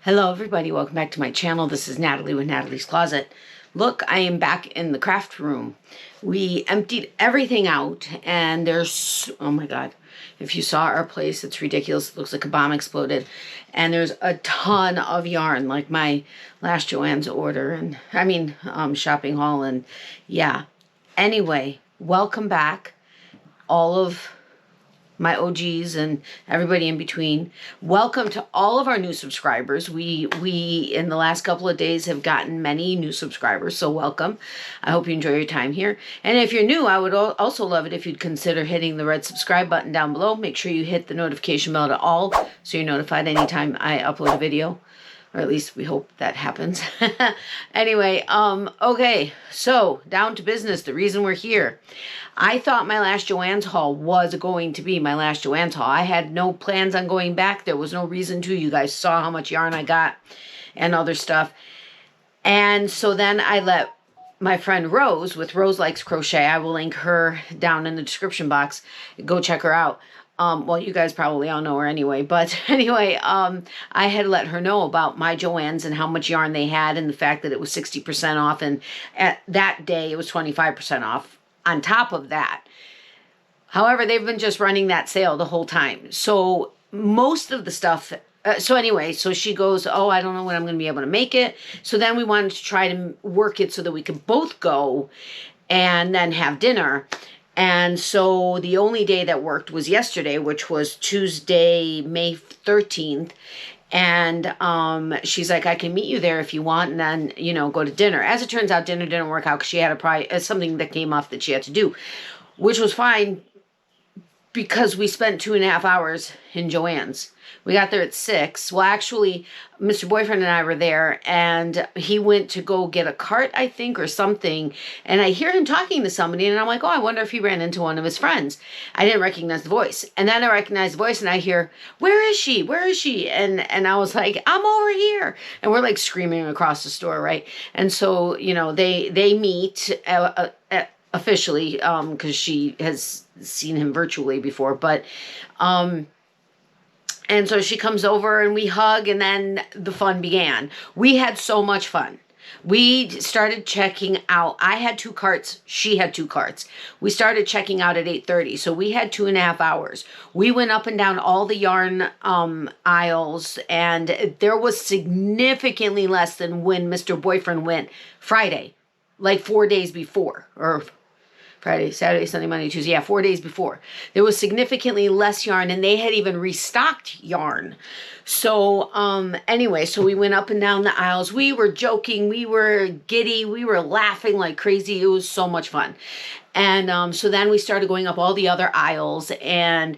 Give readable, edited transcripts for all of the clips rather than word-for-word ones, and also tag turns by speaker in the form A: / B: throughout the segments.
A: Hello everybody, welcome back to my channel. This is Natalie with Natalie's Closet. Look, I am back in the craft room. We emptied everything out and there's, oh my god, if you saw our place, it's ridiculous. It looks like a bomb exploded. And there's a ton of yarn, like my last Joann's order and, shopping haul and yeah. Anyway, welcome back, all of my OGs and everybody in between. Welcome to all of our new subscribers. We in the last couple of days have gotten many new subscribers, so welcome. I hope you enjoy your time here. And if you're new, I would also love it if you'd consider hitting the red subscribe button down below. Make sure you hit the notification bell to all so you're notified anytime I upload a video. Or at least we hope that happens. Anyway, okay, so down to business, the reason we're here. I thought my last Joann's haul was going to be my last Joann's haul. I had no plans on going back. There was no reason to. You guys saw how much yarn I got and other stuff. And so then I let my friend Rose, with Rose Likes Crochet, I will link her down in the description box. Go check her out. Well, you guys probably all know her anyway, but anyway, I had let her know about my Joann's and how much yarn they had and the fact that it was 60% off, and at that day it was 25% off on top of that. However, they've been just running that sale the whole time. So most of the stuff, so she goes, oh, I don't know when I'm going to be able to make it. So then we wanted to try to work it so that we could both go and then have dinner. And so the only day that worked was yesterday, which was Tuesday, May 13th. And she's like, I can meet you there if you want, and then, go to dinner. As it turns out, dinner didn't work out because she had something that came up that she had to do, which was fine because we spent 2.5 hours in Joann's. We got there at 6. Well, actually, Mr. Boyfriend and I were there, and he went to go get a cart, I think, or something. And I hear him talking to somebody, and I'm like, oh, I wonder if he ran into one of his friends. I didn't recognize the voice. And then I recognize the voice, and I hear, where is she? Where is she? And I was like, I'm over here. And we're like screaming across the store, right? And so, they meet officially, because she has seen him virtually before, but and so she comes over and we hug, and then the fun began. We had so much fun. We started checking out. I had 2 carts. She had 2 carts. We started checking out at 8:30. So we had 2.5 hours. We went up and down all the yarn aisles, and there was significantly less than when Mr. Boyfriend went Friday, like 4 days before, or Friday, Saturday, Sunday, Monday, Tuesday. Yeah, 4 days before. There was significantly less yarn, and they had even restocked yarn. So, anyway, so we went up and down the aisles. We were joking. We were giddy. We were laughing like crazy. It was so much fun. And so then we started going up all the other aisles, and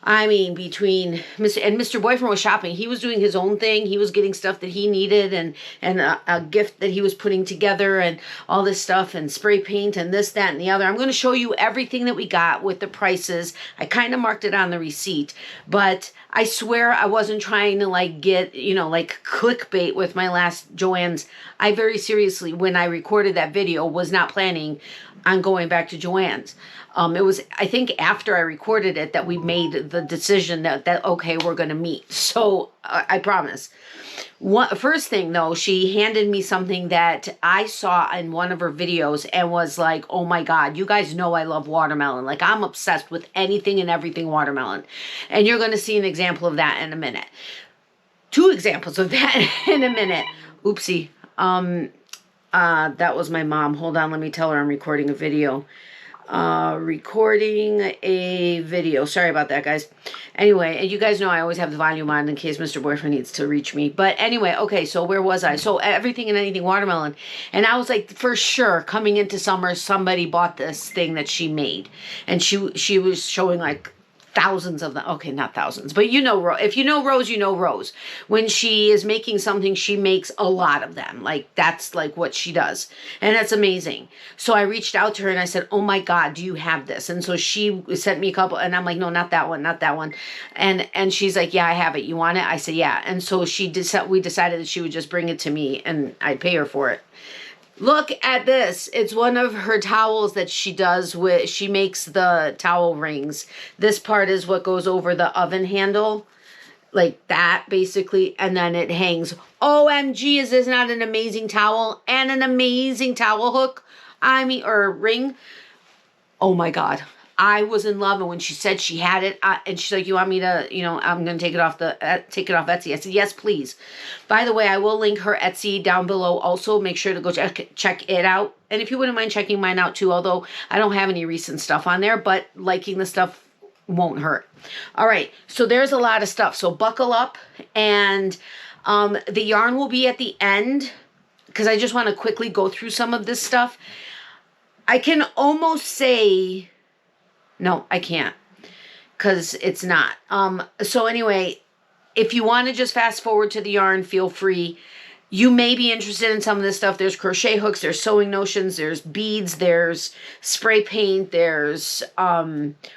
A: between Mr. Boyfriend was shopping. He was doing his own thing. He was getting stuff that he needed and a gift that he was putting together and all this stuff and spray paint and this, that, and the other. I'm going to show you everything that we got with the prices. I kind of marked it on the receipt, but I swear I wasn't trying to get, clickbait with my last Joann's. I very seriously, when I recorded that video, was not planning on going back to Joann's. It was, I think, after I recorded it that we made the decision that okay, we're going to meet. So I promise. First thing, though, she handed me something that I saw in one of her videos and was like, oh my God, you guys know I love watermelon. Like, I'm obsessed with anything and everything watermelon. And you're going to see an example of that in a minute. 2 examples of that in a minute. Oopsie. That was my mom. Hold on, let me tell her I'm recording a video. Sorry about that, guys. Anyway, and you guys know I always have the volume on in case Mr. Boyfriend needs to reach me. But anyway, okay, so where was I? So everything and anything watermelon. And I was like, for sure, coming into summer, somebody bought this thing that she made. And she was showing like thousands of them. Okay, not thousands, but if you know Rose, you know Rose. When she is making something, she makes a lot of them. Like, that's like what she does. And that's amazing. So I reached out to her and I said, oh my God, do you have this? And so she sent me a couple, and I'm like, no, not that one, not that one. And she's like, yeah, I have it. You want it? I said, yeah. And so we decided that she would just bring it to me and I'd pay her for it. Look at this. It's one of her towels that she does with, she makes the towel rings. This part is what goes over the oven handle. like that basically, and then it hangs. OMG, is this not an amazing towel and an amazing towel hook? I mean, or ring. Oh my God. I was in love, and when she said she had it, and she's like, "You want me to, you know, I'm gonna take it off Etsy." I said, "Yes, please." By the way, I will link her Etsy down below. Also, make sure to go check it out, and if you wouldn't mind checking mine out too, although I don't have any recent stuff on there, but liking the stuff won't hurt. All right, so there's a lot of stuff. So buckle up, and the yarn will be at the end because I just want to quickly go through some of this stuff. I can almost say. No, I can't, because it's not. So anyway, if you want to just fast forward to the yarn, feel free. You may be interested in some of this stuff. There's crochet hooks, there's sewing notions, there's beads, there's spray paint, there's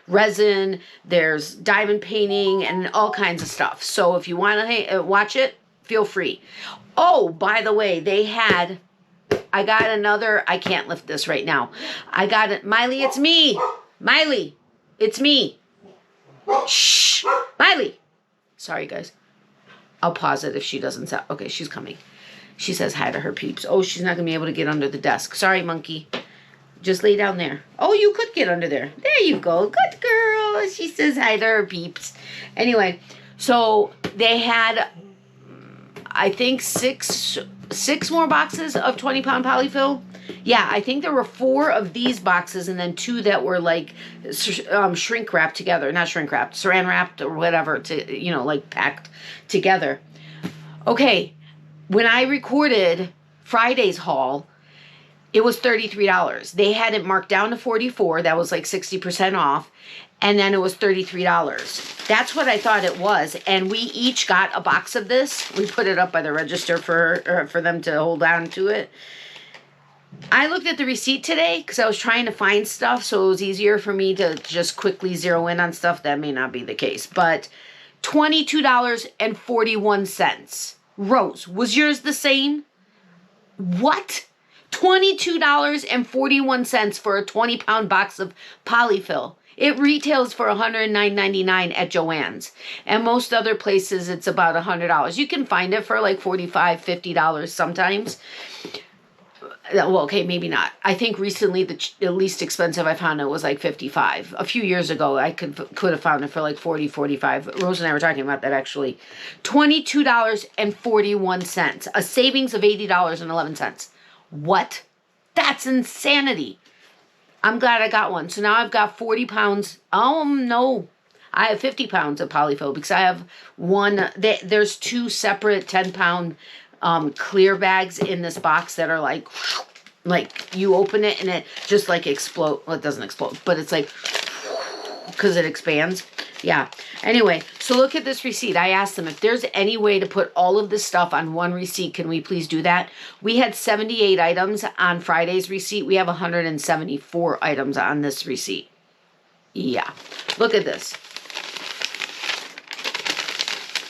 A: resin, there's diamond painting, and all kinds of stuff. So if you want to watch it, feel free. Oh, by the way, I got another, I can't lift this right now. I got it. Miley, it's me. Miley, it's me. Shh. Miley. Sorry, guys. I'll pause it if she doesn't sound. Okay, she's coming. She says hi to her peeps. Oh, she's not going to be able to get under the desk. Sorry, monkey. Just lay down there. Oh, you could get under there. There you go. Good girl. She says hi to her peeps. Anyway, so they had, I think, six more boxes of 20-pound polyfill. Yeah, I think there were 4 of these boxes and then 2 that were like shrink wrapped together. Not shrink wrapped, saran wrapped or whatever, to, you know, like packed together. Okay, when I recorded Friday's haul, it was $33. They had it marked down to $44. That was like 60% off. And then it was $33. That's what I thought it was. And we each got a box of this. We put it up by the register for them to hold on to it. I looked at the receipt today because I was trying to find stuff, so it was easier for me to just quickly zero in on stuff. That may not be the case, but $22.41. Rose, was yours the same? What? $22.41 for a 20-pound box of polyfill. It retails for $109.99 at Joann's. And most other places, it's about $100. You can find it for like $45, $50 sometimes. Well, okay, maybe not. I think recently the least expensive I found it was like $55. A few years ago, I could have found it for like $40, $45. Rose and I were talking about that actually. $22.41. A savings of $80.11. What? That's insanity. I'm glad I got one. So now I've got 40 pounds. Oh, no. I have 50 pounds of polyfill because I have one. There's 2 separate 10-pound clear bags in this box that are like you open it and it just like explode. Well, it doesn't explode, but it's like, because it expands. Yeah. Anyway, so look at this receipt. I asked them if there's any way to put all of this stuff on one receipt. Can we please do that? We had 78 items on Friday's receipt. We have 174 items on this receipt. Yeah. Look at this.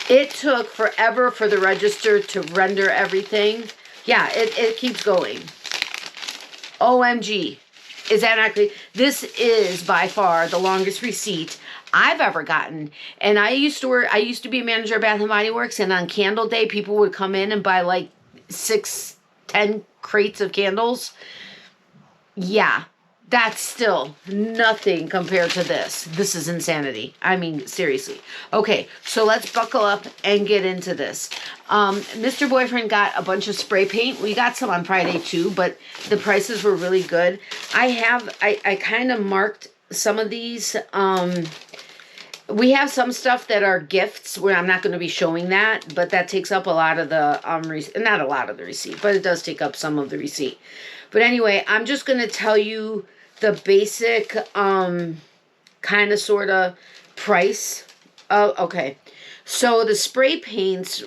A: It took forever for the register to render everything. Yeah, it keeps going. OMG. Is that actually? This is by far the longest receipt I've ever gotten. And I used to be a manager at Bath & Body Works, and on candle day, people would come in and buy like 6, 10 crates of candles. Yeah. That's still nothing compared to this. This is insanity. I mean, seriously. Okay, so let's buckle up and get into this. Mr. Boyfriend got a bunch of spray paint. We got some on Friday too, but the prices were really good. I kind of marked some of these. We have some stuff that are gifts where I'm not going to be showing that, but that takes up a lot of the, not a lot of the receipt, but it does take up some of the receipt. But anyway, I'm just going to tell you the basic, kind of, sort of price. Oh, okay. So the spray paints.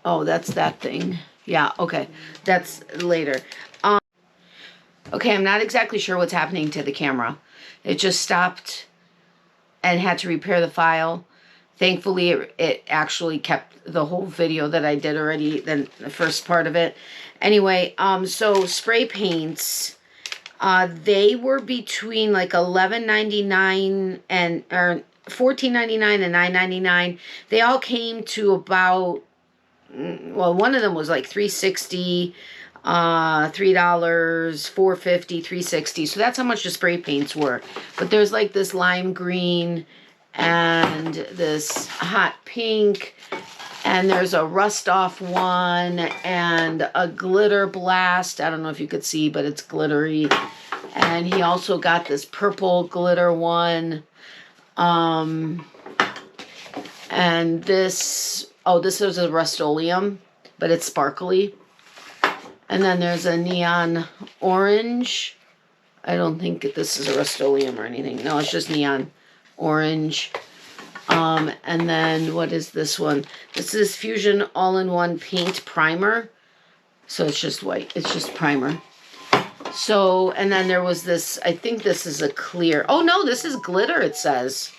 A: Oh, that's that thing. Yeah, okay. That's later. Okay, I'm not exactly sure what's happening to the camera. It just stopped and had to repair the file. Thankfully, it actually kept the whole video that I did already, then the first part of it. Anyway, so spray paints, they were between like $11.99 and, or $14.99 and $9.99. They all came to about, well, one of them was like $3.60, $3, $4.50, $3.60. So that's how much the spray paints were. But there's like this lime green and this hot pink, and there's a rust off one and a glitter blast. I don't know if you could see, but it's glittery. And he also got this purple glitter one. And this, oh, this is a Rust-Oleum, but it's sparkly. And then there's a neon orange. I don't think this is a Rust-Oleum or anything. No, it's just neon orange. And then what is this one? This is Fusion All-in-One Paint Primer. So it's just white. It's just primer. So, and then there was this, I think this is a clear. Oh no, this is glitter, it says.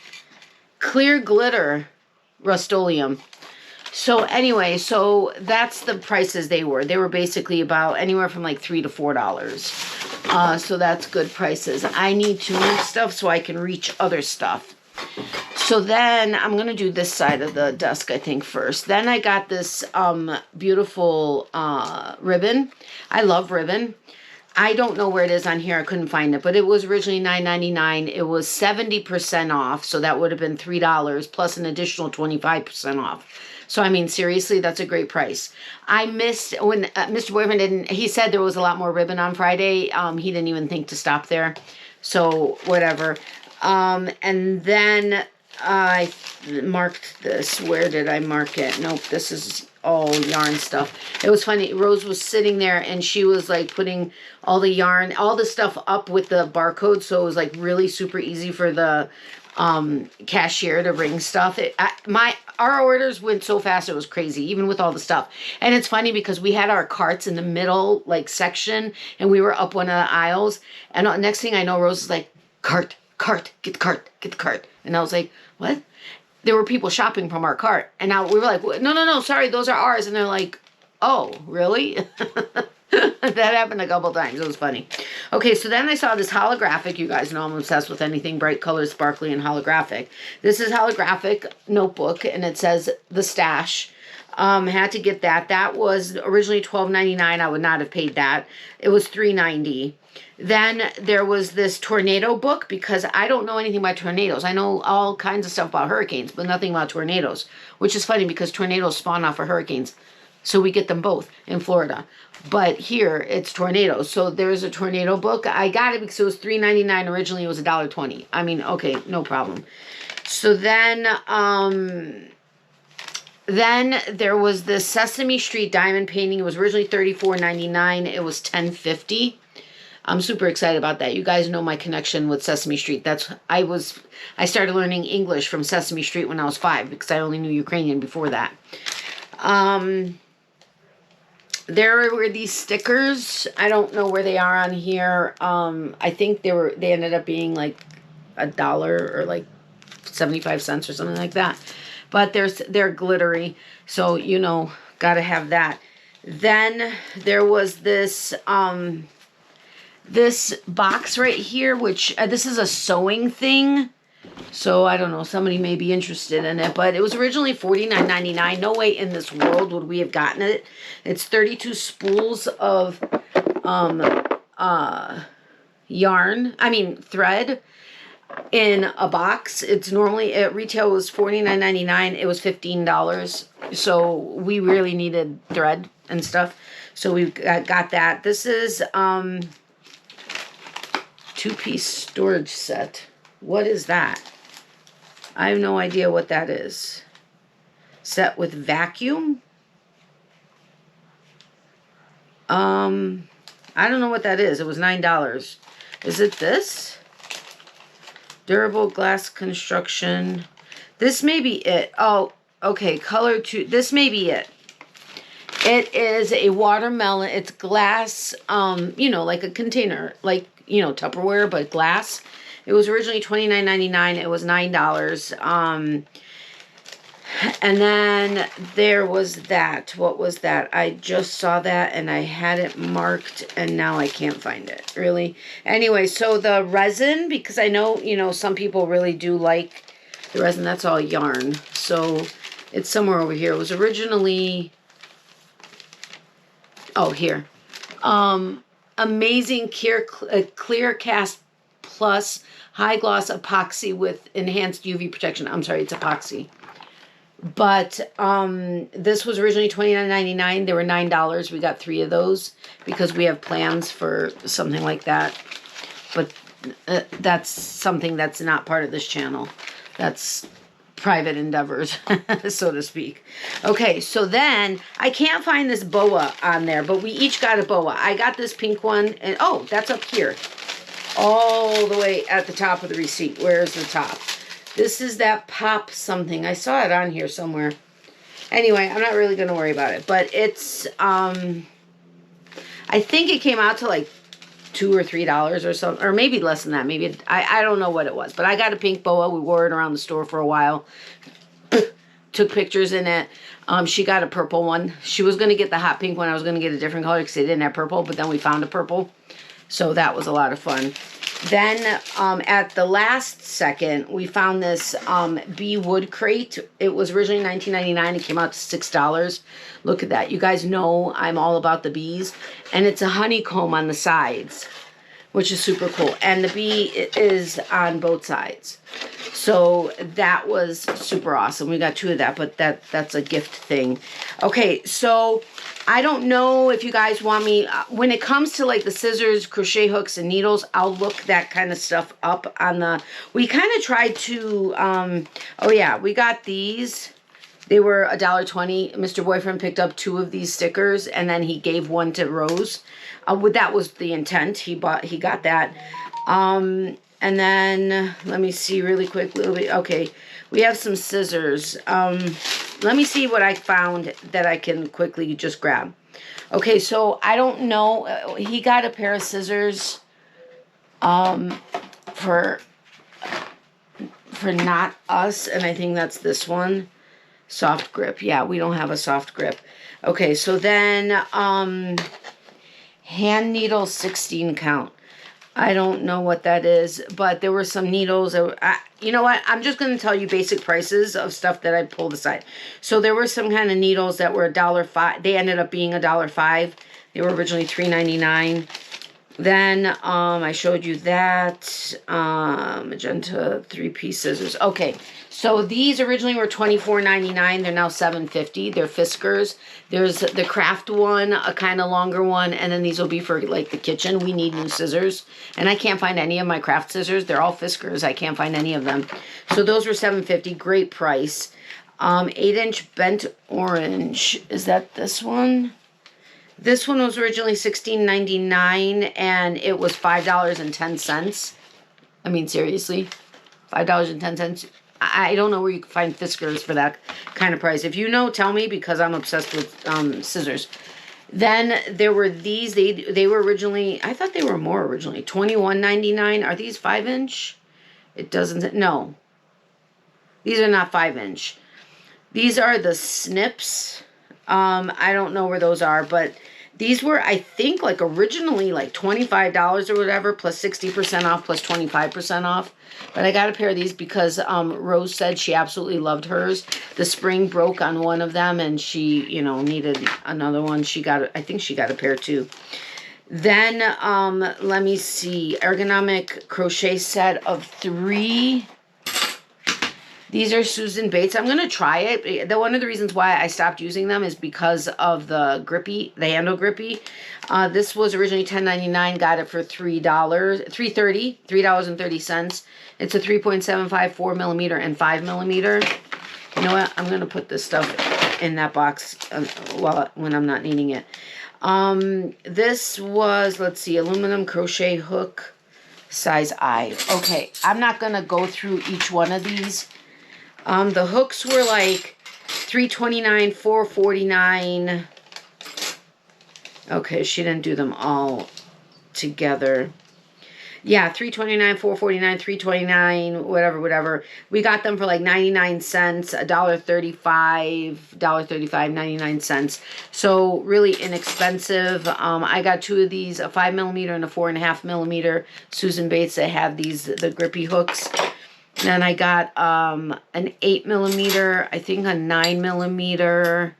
A: Clear glitter Rust-Oleum. So anyway, so that's the prices they were. They were basically about anywhere from like $3 to $4. So that's good prices. I need to move stuff so I can reach other stuff. So then I'm going to do this side of the desk, I think, first. Then I got this beautiful ribbon. I love ribbon. I don't know where it is on here. I couldn't find it, but it was originally $9.99. It was 70% off, so that would have been $3 plus an additional 25% off. So, I mean, seriously, that's a great price. I missed when Mr. Boyfriend didn't, he said there was a lot more ribbon on Friday. He didn't even think to stop there. So, whatever. And then I marked this. Where did I mark it? Nope, this is all yarn stuff. It was funny. Rose was sitting there and she was like putting all the yarn, all the stuff up with the barcode. So it was like really super easy for the cashier to bring stuff. Our orders went so fast, it was crazy, even with all the stuff. And it's funny because we had our carts in the middle like section and we were up one of the aisles. And next thing I know, Rose is like, cart, get the cart, get the cart. And I was like, what? There were people shopping from our cart. And now we were like, no, sorry, those are ours. And they're like, oh, really? That happened a couple times. It was funny. Okay, so then I saw this holographic. You guys know I'm obsessed with anything bright colors, sparkly, and holographic. This is holographic notebook, and it says The Stash. Had to get that. That was originally $12.99. I would not have paid that. It was $3.90. Then there was this tornado book because I don't know anything about tornadoes. I know all kinds of stuff about hurricanes, but nothing about tornadoes, which is funny because tornadoes spawn off of hurricanes. So we get them both in Florida. But here it's tornadoes. So there's a tornado book. I got it because it was $3.99. Originally it was $1.20. I mean, okay, no problem. So then there was the Sesame Street diamond painting. It was originally $34.99. It was $10.50. I'm super excited about that. You guys know my connection with Sesame Street. I started learning English from Sesame Street when I was 5 because I only knew Ukrainian before that. There were these stickers. I don't know where they are on here. I think they ended up being like $1 or like 75 cents or something like that. But they're glittery, so you know, gotta have that. Then there was this this box right here, which this is a sewing thing. So I don't know, somebody may be interested in it, but it was originally $49.99. No way in this world would we have gotten it. It's 32 spools of thread in a box. It's normally at retail was $49.99. It was $15. So we really needed thread and stuff. So we got that. This is 2-piece storage set. What is that? I have no idea what that is. Set with vacuum? I don't know what that is. It was $9. Is it this? Durable glass construction. This may be it. Oh, okay. Color to. This may be it. It is a watermelon. It's glass, you know, like a container. Like, you know, Tupperware, but glass. It was originally $29.99. It was $9. And then there was that. What was that? I just saw that and I had it marked and now I can't find it. Really? Anyway, so the resin, because I know, you know, some people really do like the resin, that's all yarn. So it's somewhere over here. It was originally, oh, here. Amazing clear cast plus high gloss epoxy with enhanced UV protection. I'm sorry, it's epoxy. But this was originally $29.99. They were $9. We got 3 of those because we have plans for something like that. But that's something that's not part of this channel. That's private endeavors, so to speak. Okay, so then I can't find this boa on there, but we each got a boa. I got this pink one, and oh, that's up here. All the way at the top of the receipt. Where's the top? This is that pop something. I saw it on here somewhere. Anyway, I'm not really going to worry about it. But it's, I think it came out to like $2 or $3 or something. Or maybe less than that. Maybe, I don't know what it was. But I got a pink boa. We wore it around the store for a while. Took pictures in it. She got a purple one. She was going to get the hot pink one. I was going to get a different color because they didn't have purple. But then we found a purple. So that was a lot of fun. Then at the last second, we found this bee wood crate. It was originally $19.99. It came out to $6. Look at that. You guys know I'm all about the bees. And it's a honeycomb on the sides, which is super cool. And the bee is on both sides. So that was super awesome. We got 2 of that, but that's a gift thing. Okay, so I don't know if you guys want me, when it comes to like the scissors, crochet hooks, and needles, I'll look that kind of stuff up on the, we kind of tried to, oh yeah, we got these. They were $1.20. Mr. Boyfriend picked up 2 of these stickers, and then he gave one to Rose. That was the intent. He got that. And then, let me see really quick, little bit. Okay, we have some scissors. Let me see what I found that I can quickly just grab. Okay, so I don't know. He got a pair of scissors for not us, and I think that's this one. Soft grip. Yeah, we don't have a soft grip. Okay, so then hand needle 16 count. I don't know what that is, but there were some needles. You know what? I'm just going to tell you basic prices of stuff that I pulled aside. So there were some kind of needles that were $1.05. They ended up being $1.05. They were originally $3.99. Then I showed you that magenta 3-piece scissors. Okay, so these originally were $24.99. They're now $7.50. They're Fiskars. There's the craft one, a kind of longer one, and then these will be for like the kitchen. We need new scissors, and I can't find any of my craft scissors. They're all Fiskars. I can't find any of them. So those were $7.50. Great price. 8-inch bent orange. Is that this one? This one was originally $16.99, and it was $5.10. I mean, seriously, $5.10. I don't know where you can find Fiskars for that kind of price. If you know, tell me, because I'm obsessed with scissors. Then there were these. They were originally, I thought they were more originally, $21.99. Are these 5-inch? It doesn't, no. These are not 5-inch. These are the snips. I don't know where those are, but these were, I think, like originally like $25 or whatever, plus 60% off, plus 25% off. But I got a pair of these because Rose said she absolutely loved hers. The spring broke on one of them, and she, you know, needed another one. I think she got a pair too. Then, let me see, ergonomic crochet set of 3. These are Susan Bates. I'm going to try it. One of the reasons why I stopped using them is because of the handle grippy. This was originally $10.99. Got it for $3.30. It's a 3.75, 4 millimeter, and 5 millimeter. You know what? I'm going to put this stuff in that box when I'm not needing it. This was, let's see, aluminum crochet hook, size I. Okay, I'm not going to go through each one of these. The hooks were like $3.29, $4.49. Okay, she didn't do them all together. Yeah, $3.29, $4.49, $3.29, whatever. We got them for like 99 cents, $1.35, 99 cents. So really inexpensive. I got 2 of these, a 5 millimeter and a 4.5 millimeter. Susan Bates, they have these, the grippy hooks. Then I got an 8mm, I think a 9mm,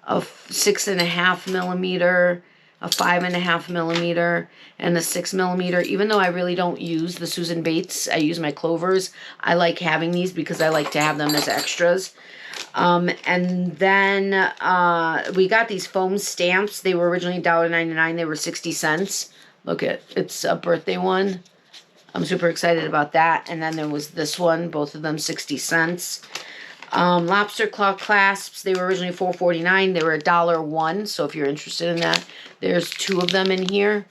A: a 6.5mm, a 5.5mm, and a 6mm. Even though I really don't use the Susan Bates, I use my Clovers. I like having these because I like to have them as extras. And then we got these foam stamps. They were originally $1.99. They were 60 cents. Look at, it's a birthday one. I'm super excited about that. And then there was this one, both of them 60 cents. Lobster claw clasps, they were originally $4.49. They were $1.01. So if you're interested in that, there's 2 of them in here.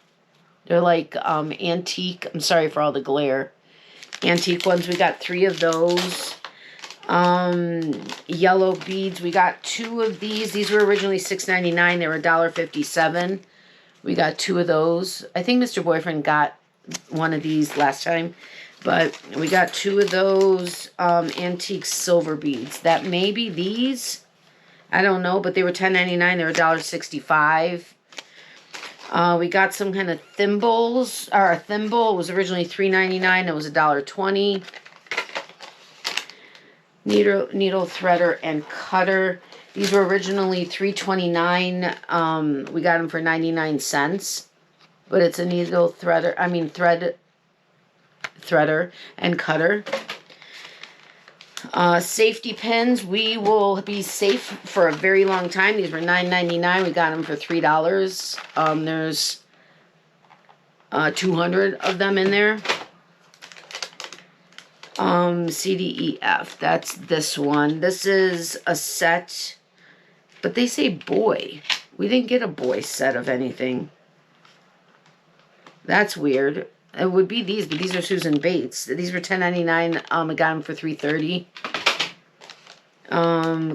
A: They're like antique. I'm sorry for all the glare. Antique ones. We got 3 of those. Yellow beads. We got 2 of these. These were originally $6.99. They were $1.57. We got 2 of those. I think Mr. Boyfriend got one of these last time. But we got 2 of those antique silver beads. That may be these. I don't know, but they were $10.99. They were $1.65. We got some kind of thimbles. Or a thimble. It was originally $3.99. It was $1.20. Needle threader and cutter. These were originally $3.29. We got them for 99 cents. But it's a needle threader. I mean threader and cutter. Safety pins. We will be safe for a very long time. These were $9.99. We got them for $3. There's 200 of them in there. CDEF. That's this one. This is a set, but they say boy. We didn't get a boy set of anything. That's weird. It would be these, but these are Susan Bates. These were $10.99. I got them for $3.30.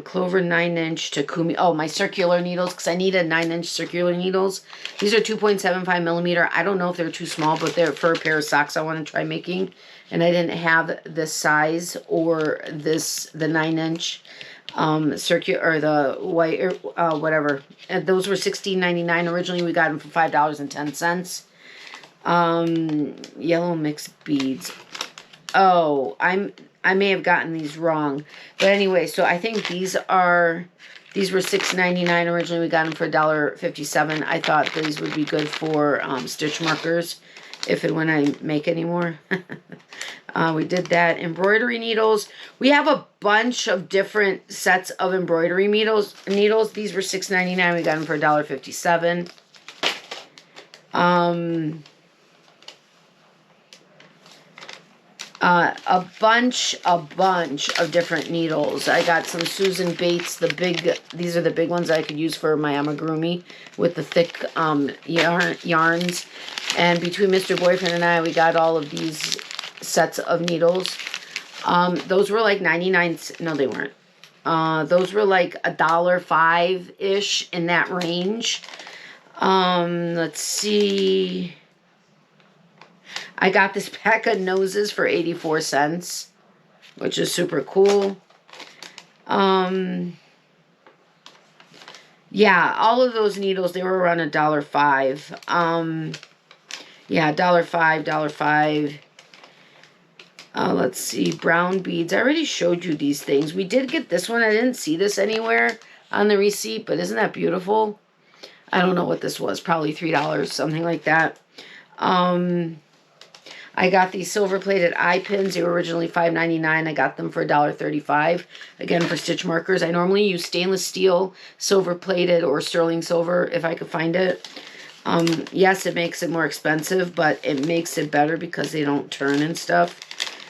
A: Clover 9-inch Takumi. Oh, my circular needles, because I needed 9-inch circular needles. These are 2.75mm. I don't know if they're too small, but they're for a pair of socks I want to try making. And I didn't have this size or the 9-inch circular, or the white, or whatever. And those were $16.99. Originally, we got them for $5.10. Yellow mixed beads. Oh, I may have gotten these wrong. But anyway, so I think these were $6.99 originally. We got them for $1.57. I thought these would be good for stitch markers if and when I make any more. We did that. Embroidery needles. We have a bunch of different sets of embroidery needles. These were $6.99. We got them for $1.57. A bunch of different needles. I got some Susan Bates, these are the big ones I could use for my amigurumi with the thick yarns. And between Mr. Boyfriend and I, we got all of these sets of needles. Those were like 99, no they weren't. Those were like $1.05-ish in that range. Let's see. I got this pack of noses for 84 cents, which is super cool. Yeah, all of those needles, they were around $1.05. Yeah, $1.05. Let's see, brown beads. I already showed you these things. We did get this one. I didn't see this anywhere on the receipt, but isn't that beautiful? I don't know what this was. Probably $3, something like that. I got these silver-plated eye pins. They were originally $5.99. I got them for $1.35. Again, for stitch markers. I normally use stainless steel, silver-plated, or sterling silver if I could find it. Yes, it makes it more expensive, but it makes it better because they don't turn and stuff.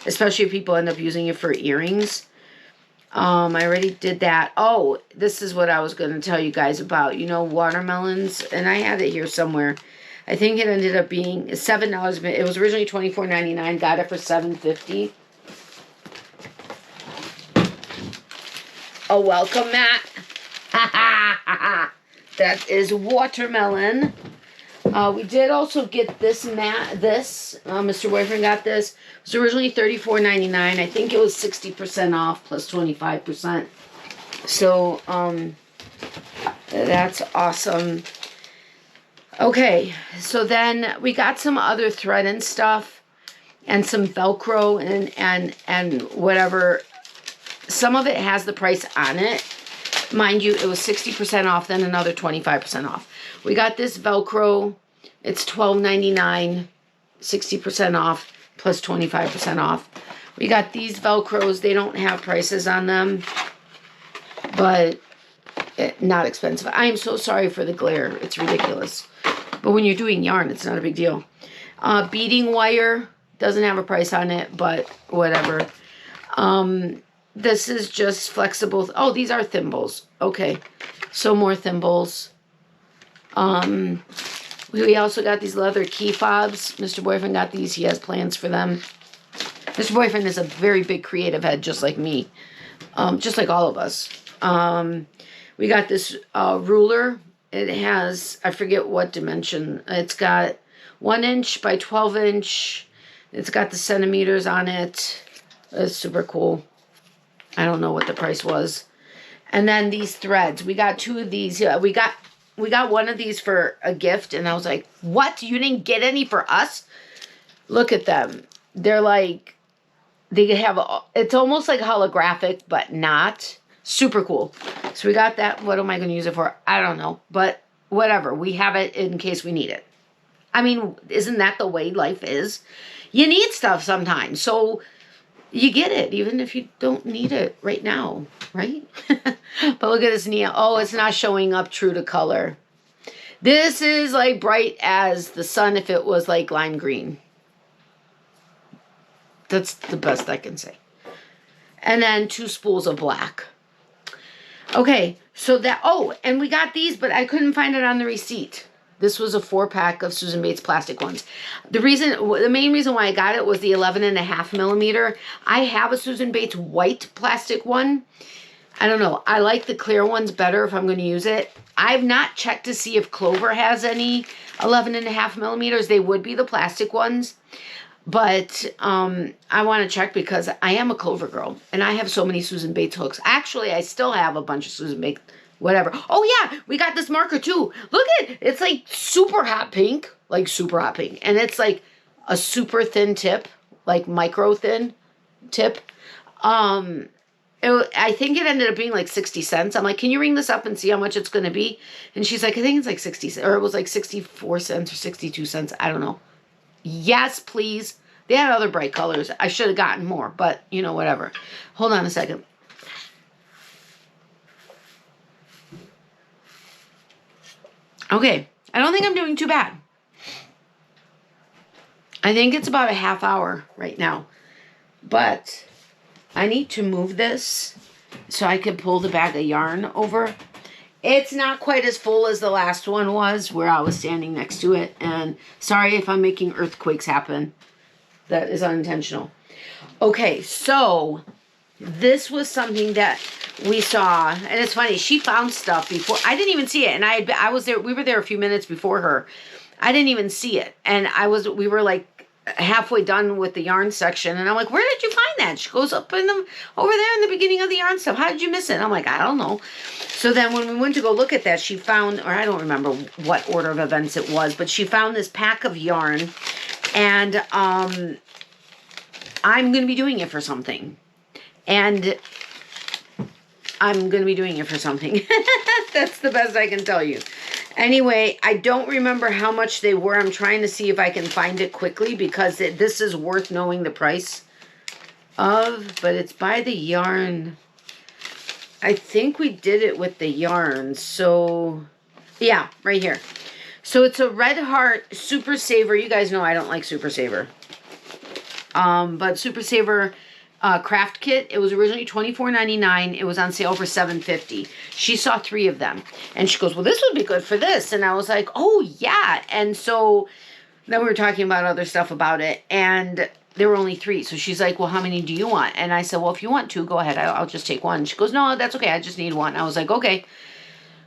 A: Especially if people end up using it for earrings. I already did that. Oh, this is what I was going to tell you guys about. You know, watermelons. And I had it here somewhere. I think it ended up being $7. It was originally $24.99. Got it for $7.50. Oh, welcome, Matt. That is watermelon. We did also get this Mr. Boyfriend got this. It was originally $34.99. I think it was 60% off plus 25%. So, that's awesome. Okay, so then we got some other thread and stuff. and some Velcro and whatever. Some of it has the price on it. Mind you, it was 60% off, then another 25% off. We got this Velcro. It's $12.99, 60% off, plus 25% off. We got these Velcros. They don't have prices on them, but not expensive. I am so sorry for the glare. It's ridiculous. But when you're doing yarn, it's not a big deal. Beading wire doesn't have a price on it, but whatever. This is just flexible. Oh, these are thimbles. Okay. So more thimbles. We also got these leather key fobs. Mr. Boyfriend got these. He has plans for them. Mr. Boyfriend is a very big creative head, just like me. Just like all of us. We got this ruler. It has, I forget what dimension. It's got 1 inch by 12 inch. It's got the centimeters on it. It's super cool. I don't know what the price was. And then these threads. We got 2 of these. Yeah, we got one of these for a gift, and I was like, "What? You didn't get any for us?" Look at them. They're like, they have it's almost like holographic, but not. Super cool. So we got that. What am I going to use it for? I don't know, but whatever. We have it in case we need it. I mean, isn't that the way life is? You need stuff sometimes, so you get it, even if you don't need it right now, right? But look at this neon. Oh, it's not showing up true to color. This is like bright as the sun if it was like lime green. That's the best I can say. And then 2 spools of black. Okay, so that, oh, and we got these, but I couldn't find it on the receipt. This was a 4-pack of Susan Bates plastic ones. The main reason why I got it was the 11.5 millimeter. I have a Susan Bates white plastic one. I don't know. I like the clear ones better if I'm going to use it. I've not checked to see if Clover has any 11.5 millimeters. They would be the plastic ones. But I want to check because I am a Clover girl. And I have so many Susan Bates hooks. Actually, I still have a bunch of Susan Bates whatever. Oh yeah, we got this marker too. Look at it. It's like super hot pink. Like super hot pink. And it's like a super thin tip. Like micro thin tip. I think it ended up being like 60 cents. I'm like, can you ring this up and see how much it's going to be? And she's like, I think it's like 60 cents. Or it was like 64 cents or 62 cents. I don't know. Yes, please. They had other bright colors. I should have gotten more. But, you know, whatever. Hold on a second. Okay, I don't think I'm doing too bad. I think it's about a half hour right now. But I need to move this so I can pull the bag of yarn over. It's not quite as full as the last one was where I was standing next to it. And sorry if I'm making earthquakes happen. That is unintentional. Okay, so this was something that we saw, and it's funny, she found stuff before I didn't even see it, and I was there, we were there a few minutes before her. I didn't even see it, and we were like halfway done with the yarn section, and I'm like, where did you find that? She goes up over there in the beginning of the yarn stuff. How did you miss it? And I'm like, I don't know. So then when we went to go look at that, she found, or I don't remember what order of events it was, but she found this pack of yarn, and I'm going to be doing it for something. And I'm going to be doing it for something. That's the best I can tell you. Anyway, I don't remember how much they were. I'm trying to see if I can find it quickly because this is worth knowing the price of. But it's by the yarn. I think we did it with the yarn. So, yeah, right here. So it's a Red Heart Super Saver. You guys know I don't like Super Saver. But Super Saver craft kit. It was originally $24.99. It was on sale for $7.50. She saw 3 of them. And she goes, well, this would be good for this. And I was like, oh, yeah. And so then we were talking about other stuff about it. And there were only 3. So she's like, well, how many do you want? And I said, well, if you want 2, go ahead. I'll just take 1. She goes, no, that's okay. I just need 1. I was like, okay.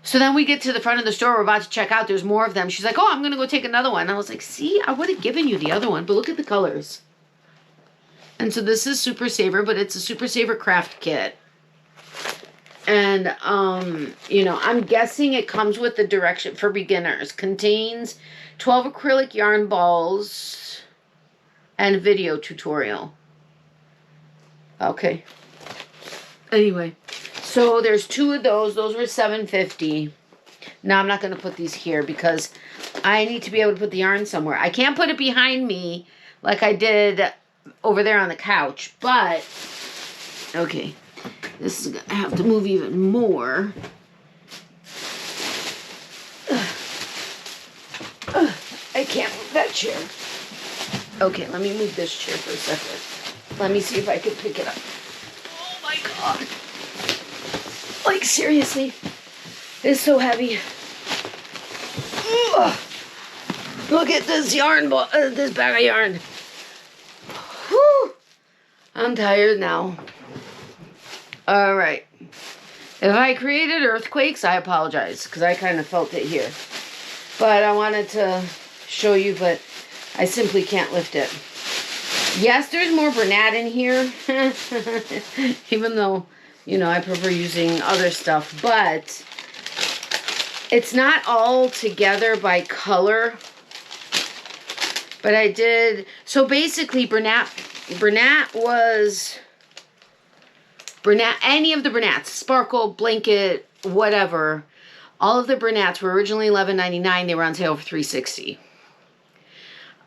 A: So then we get to the front of the store. We're about to check out. There's more of them. She's like, oh, I'm going to go take another one. And I was like, see, I would have given you the other one. But look at the colors. And so this is Super Saver, but it's a Super Saver craft kit. And, you know, I'm guessing it comes with the direction for beginners. Contains 12 acrylic yarn balls. and video tutorial. Okay. Anyway, so there's 2 of those. Those were $7.50. Now I'm not going to put these here because I need to be able to put the yarn somewhere. I can't put it behind me like I did over there on the couch, but okay, this is going to have to move even more. I can't move that chair. Okay, let me move this chair for a second. Let me see if I can pick it up. Oh my God. Like, seriously, it's so heavy. Ugh. Look at this yarn, this bag of yarn. Whew. I'm tired now. All right. If I created earthquakes, I apologize because I kind of felt it here. But I wanted to show you, but I simply can't lift it. Yes, there's more Bernat in here. Even though, you know, I prefer using other stuff. But it's not all together by color. But I did... So basically, Bernat was... any of the Bernats, Sparkle, Blanket, whatever... All of the Bernats were originally $11.99. They were on sale for $3.60.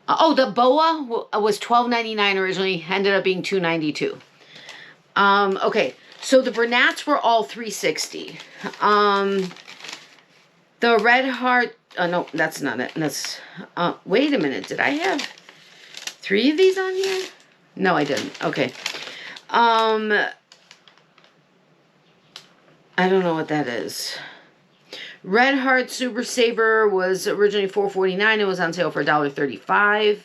A: Oh, the boa was $12.99 originally. Ended up being $2.92. Okay, so the Bernats were all $3.60. The Red Heart... Oh, no, that's not it. That's... wait a minute. Did I have 3 of these on here? No, I didn't. Okay. I don't know what that is. Red Heart Super Saver was originally $4.49. It was on sale for $1.35.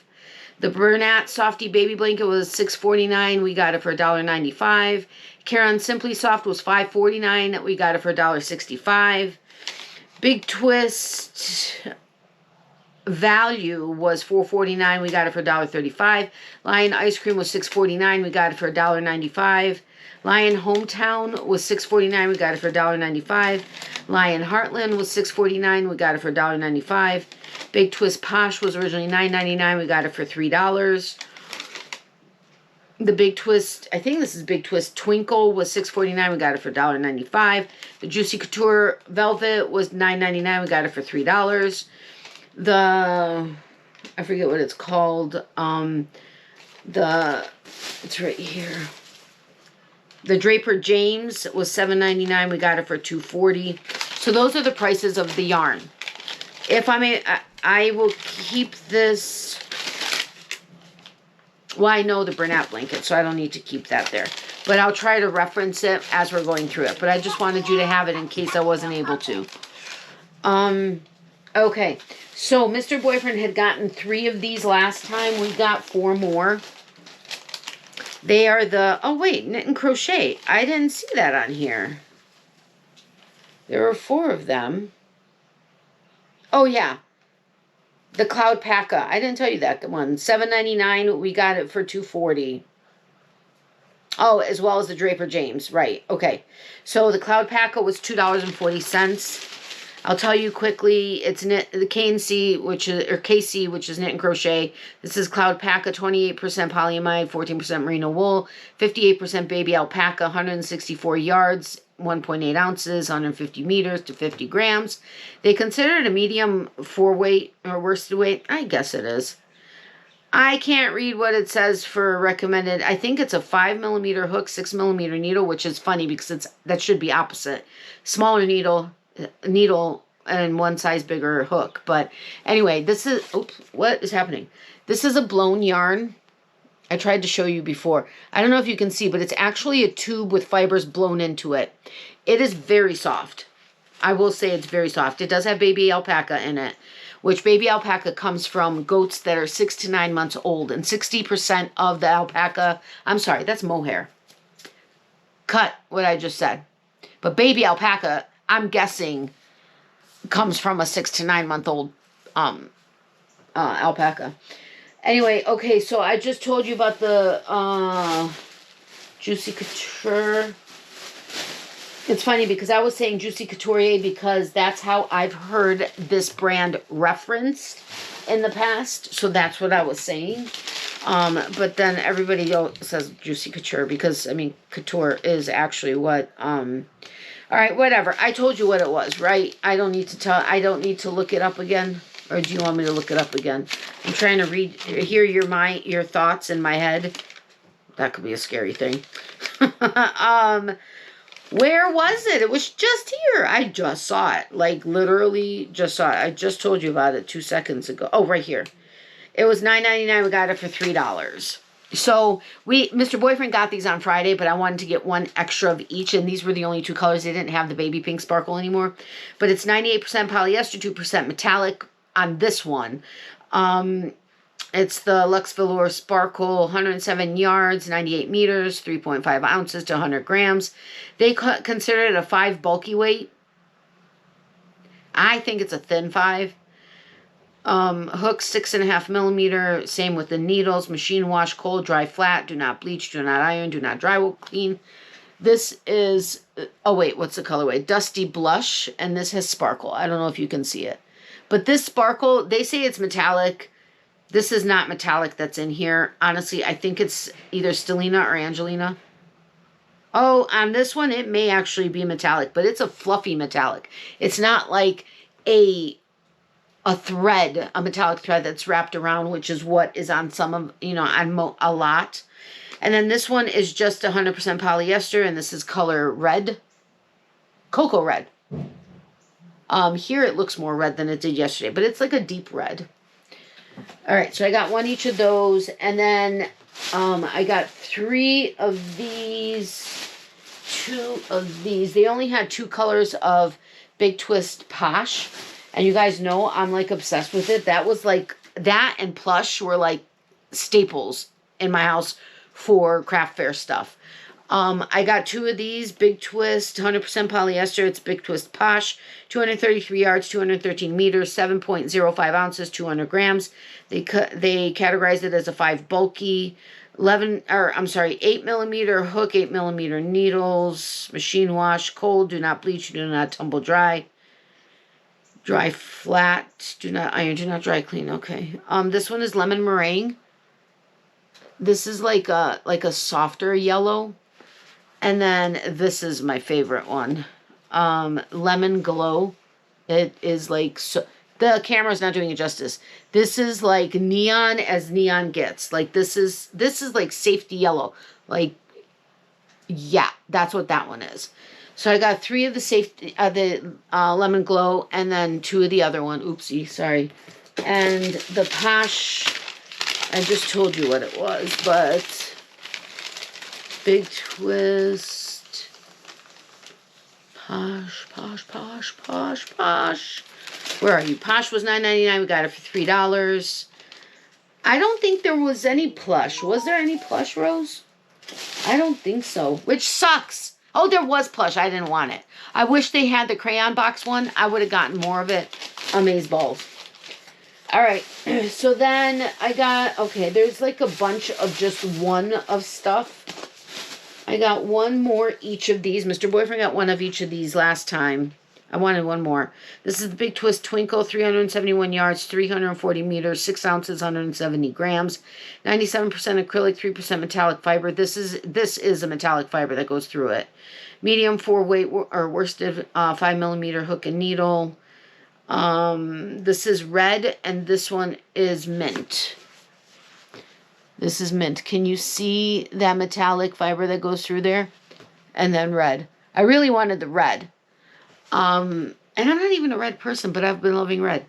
A: The Bernat Softy Baby Blanket was $6.49. We got it for $1.95. Caron Simply Soft was $5.49. We got it for $1.65. Big Twist Value was $4.49. We got it for $1.35. Lion Ice Cream was $6.49. We got it for $1.95. Lion Hometown was $6.49. We got it for $1.95. Lion Heartland was $6.49. We got it for $1.95. Big Twist Posh was originally $9.99. We got it for $3. The Big Twist, I think this is Big Twist Twinkle, was $6.49. We got it for $1.95. The Juicy Couture Velvet was $9.99. We got it for $3. The, I forget what it's called. It's right here. The Draper James was $7.99. We got it for $2.40. So those are the prices of the yarn. If I may, I will keep this. Well, I know the Bernat blanket, so I don't need to keep that there. But I'll try to reference it as we're going through it. But I just wanted you to have it in case I wasn't able to. Okay. So Mr. Boyfriend had gotten 3 of these last time. We got 4 more. They are the... Oh, wait. Knit and Crochet. I didn't see that on here. There were 4 of them. Oh, yeah. The Cloud Packa. I didn't tell you that one. $7.99. We got it for $2.40. Oh, as well as the Draper James. Right. Okay. So the Cloud Packa was $2.40. I'll tell you quickly. It's knit the KC, which is knit and crochet. This is Cloud Packa, 28% polyamide, 14% merino wool, 58% baby alpaca, 164 yards, 1.8 ounces, 150 meters to 50 grams. They consider it a medium 4-weight or worsted weight. I guess it is. I can't read what it says for recommended. I think it's a 5mm hook, 6mm needle, which is funny because that should be opposite. Smaller needle and 1 size bigger hook. But anyway, this is... Oops, what is happening? This is a blown yarn. I tried to show you before. I don't know if you can see, but it's actually a tube with fibers blown into it. It is very soft. I will say it's very soft. It does have baby alpaca in it, which baby alpaca comes from goats that are 6 to 9 months old. And 60% of the alpaca... I'm sorry, that's mohair. Cut what I just said. But baby alpaca, I'm guessing, comes from a 6 to 9 month old alpaca. Anyway, okay, so I just told you about the Juicy Couture. It's funny because I was saying Juicy Couturier because that's how I've heard this brand referenced in the past. So that's what I was saying. But then everybody says Juicy Couture because, I mean, couture is actually what, all right, whatever. I told you what it was, right? I don't need to look it up again. Or do you want me to look it up again? I'm trying to hear your thoughts in my head. That could be a scary thing. Where was it? It was just here. I just saw it. Like, literally just saw it. I just told you about it 2 seconds ago. Oh, right here. It was $9.99. We got it for $3. So, Mr. Boyfriend got these on Friday, but I wanted to get one extra of each, and these were the only 2 colors. They didn't have the baby pink sparkle anymore. But it's 98% polyester, 2% metallic on this one. It's the Luxe Velour Sparkle, 107 yards, 98 meters, 3.5 ounces to 100 grams. They consider it a 5 bulky weight. I think it's a thin 5. Hook 6.5 millimeter. Same with the needles. Machine wash, cold, dry, flat. Do not bleach, do not iron, do not dry clean. This is, oh wait, what's the colorway? Dusty Blush, and this has sparkle. I don't know if you can see it. But this sparkle, they say it's metallic. This is not metallic that's in here. Honestly, I think it's either Stellina or Angelina. Oh, on this one, it may actually be metallic, but it's a fluffy metallic. It's not like a thread, a metallic thread that's wrapped around, which is what is on some of, on a lot. And then this one is just 100% polyester, and this is color red. Cocoa red. Here it looks more red than it did yesterday, but it's like a deep red. All right, so I got one each of those, and then I got 3 of these, 2 of these. They only had 2 colors of Big Twist Posh, and you guys know I'm like obsessed with it. That was like, that and Plush were like staples in my house for craft fair stuff. I got 2 of these, Big Twist, 100% polyester. It's Big Twist Posh, 233 yards, 213 meters, 7.05 ounces, 200 grams. They categorize it as a 5 bulky, 8 millimeter hook, 8 millimeter needles, machine wash, cold, do not bleach, do not tumble dry. Dry flat, do not iron, do not dry clean. Okay. This one is lemon meringue. This is like a softer yellow. And then this is my favorite one. Lemon Glow. It is like, so, the camera's not doing it justice. This is like neon as neon gets. Like this is like safety yellow. Like, yeah, that's what that one is. So I got 3 of the safety, Lemon Glow, and then 2 of the other one. Oopsie, sorry. And the Posh, I just told you what it was, but Big Twist, Posh. Where are you? Posh was $9.99. We got it for $3. I don't think there was any Plush. Was there any Plush, Rose? I don't think so, which sucks. Oh, there was Plush. I didn't want it. I wish they had the crayon box one. I would have gotten more of it. Amazeballs. All right. So then I got, okay, there's like a bunch of just one of stuff. I got 1 more each of these. Mr. Boyfriend got 1 of each of these last time. I wanted 1 more. This is the Big Twist Twinkle, 371 yards, 340 meters, 6 ounces, 170 grams, 97% acrylic, 3% metallic fiber. This is a metallic fiber that goes through it. Medium 4-weight or worsted 5 millimeter hook and needle. This is red, and this one is mint. This is mint. Can you see that metallic fiber that goes through there? And then red. I really wanted the red. And I'm not even a red person, but I've been loving red.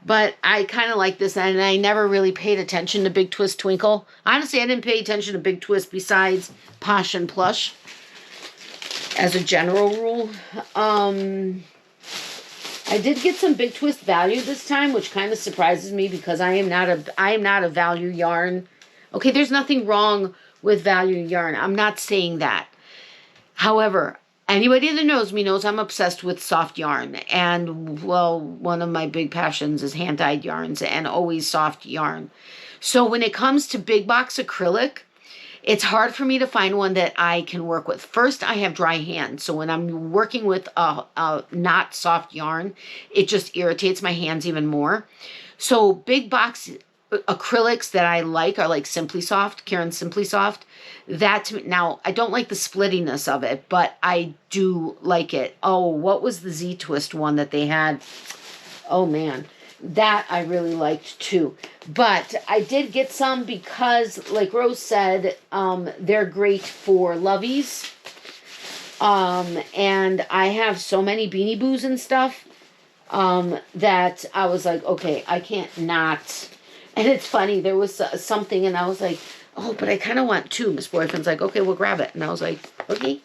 A: But I kind of like this, and I never really paid attention to Big Twist Twinkle. Honestly, I didn't pay attention to Big Twist besides Posh and Plush as a general rule. I did get some Big Twist value this time, which kind of surprises me because I am not a value yarn. Okay, there's nothing wrong with value yarn. I'm not saying that. However, anybody that knows me knows I'm obsessed with soft yarn. And, well, one of my big passions is hand-dyed yarns and always soft yarn. So when it comes to big box acrylic, it's hard for me to find one that I can work with. First, I have dry hands. So when I'm working with a not soft yarn, it just irritates my hands even more. So big box acrylics that I like are like Simply Soft, Caron Simply Soft. That to me, now I don't like the splittiness of it, but I do like it. Oh, what was the Z Twist one that they had? Oh man, that I really liked too. But I did get some because, like Rose said, they're great for lovies. And I have so many Beanie Boos and stuff, that I was like, okay, I can't not. And it's funny, there was something, and I was like, oh, but I kind of want two. Miss Boyfriend's like, okay, we'll grab it. And I was like, okay.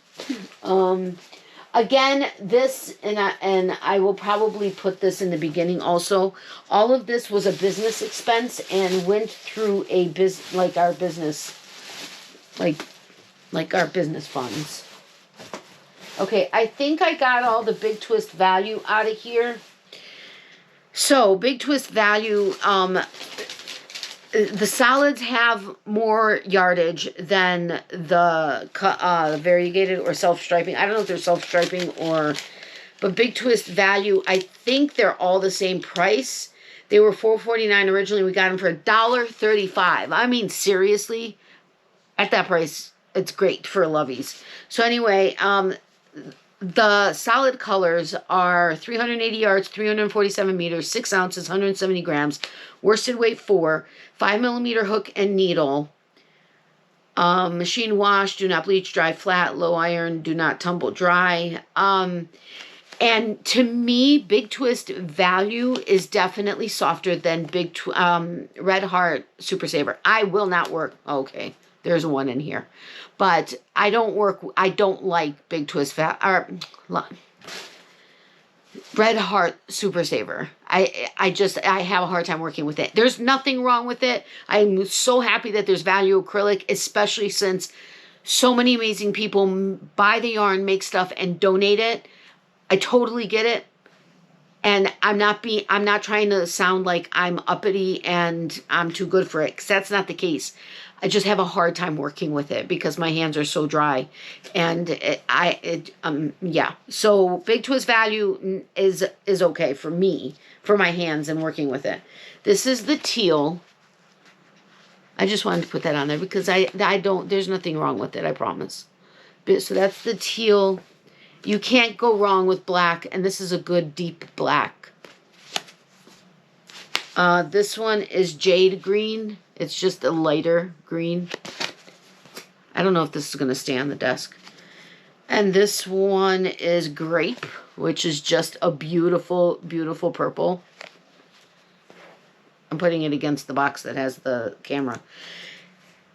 A: Again, this, and I will probably put this in the beginning also. All of this was a business expense and went through a like our business funds. Okay, I think I got all the Big Twist value out of here. So, Big Twist value, the solids have more yardage than the variegated or self-striping. I don't know if they're self-striping or... But Big Twist value, I think they're all the same price. They were $4.49 originally. We got them for $1.35. I mean, seriously, at that price, it's great for lovies. So anyway, the solid colors are 380 yards, 347 meters, 6 ounces, 170 grams, worsted weight 4, 5mm hook and needle, machine wash, do not bleach, dry flat, low iron, do not tumble dry. And to me, Big Twist value is definitely softer than Red Heart Super Saver. I will not work. Okay, there's one in here. But I don't like Big Twist Red Heart Super Saver. I have a hard time working with it. There's nothing wrong with it. I'm so happy that there's value acrylic, especially since so many amazing people buy the yarn, make stuff, and donate it. I totally get it. And I'm not trying to sound like I'm uppity and I'm too good for it, because that's not the case. I just have a hard time working with it because my hands are so dry. And yeah. So Big Twist value is okay for me, for my hands and working with it. This is the teal. I just wanted to put that on there because there's nothing wrong with it, I promise. So that's the teal. You can't go wrong with black, and this is a good deep black. This one is jade green. It's just a lighter green. I don't know if this is going to stay on the desk. And this one is grape, which is just a beautiful, beautiful purple. I'm putting it against the box that has the camera.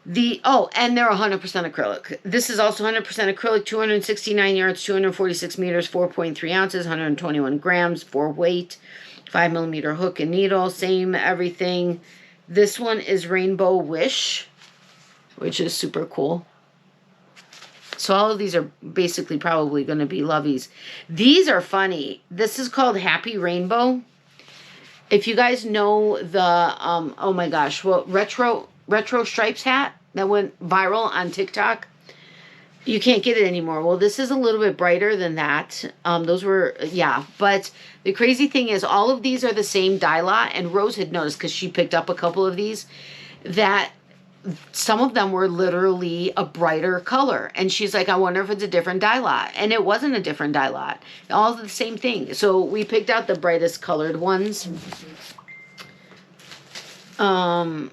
A: And they're 100% acrylic. This is also 100% acrylic, 269 yards, 246 meters, 4.3 ounces, 121 grams for weight, 5mm hook and needle, same everything. This one is Rainbow Wish, which is super cool. So all of these are basically probably going to be lovies. These are funny. This is called Happy Rainbow. If you guys know the, oh my gosh, well, retro stripes hat that went viral on TikTok, you can't get it anymore. Well, this is a little bit brighter than that. Those were, yeah. But the crazy thing is all of these are the same dye lot. And Rose had noticed, because she picked up a couple of these, that some of them were literally a brighter color. And she's like, I wonder if it's a different dye lot. And it wasn't a different dye lot. All the same thing. So we picked out the brightest colored ones. I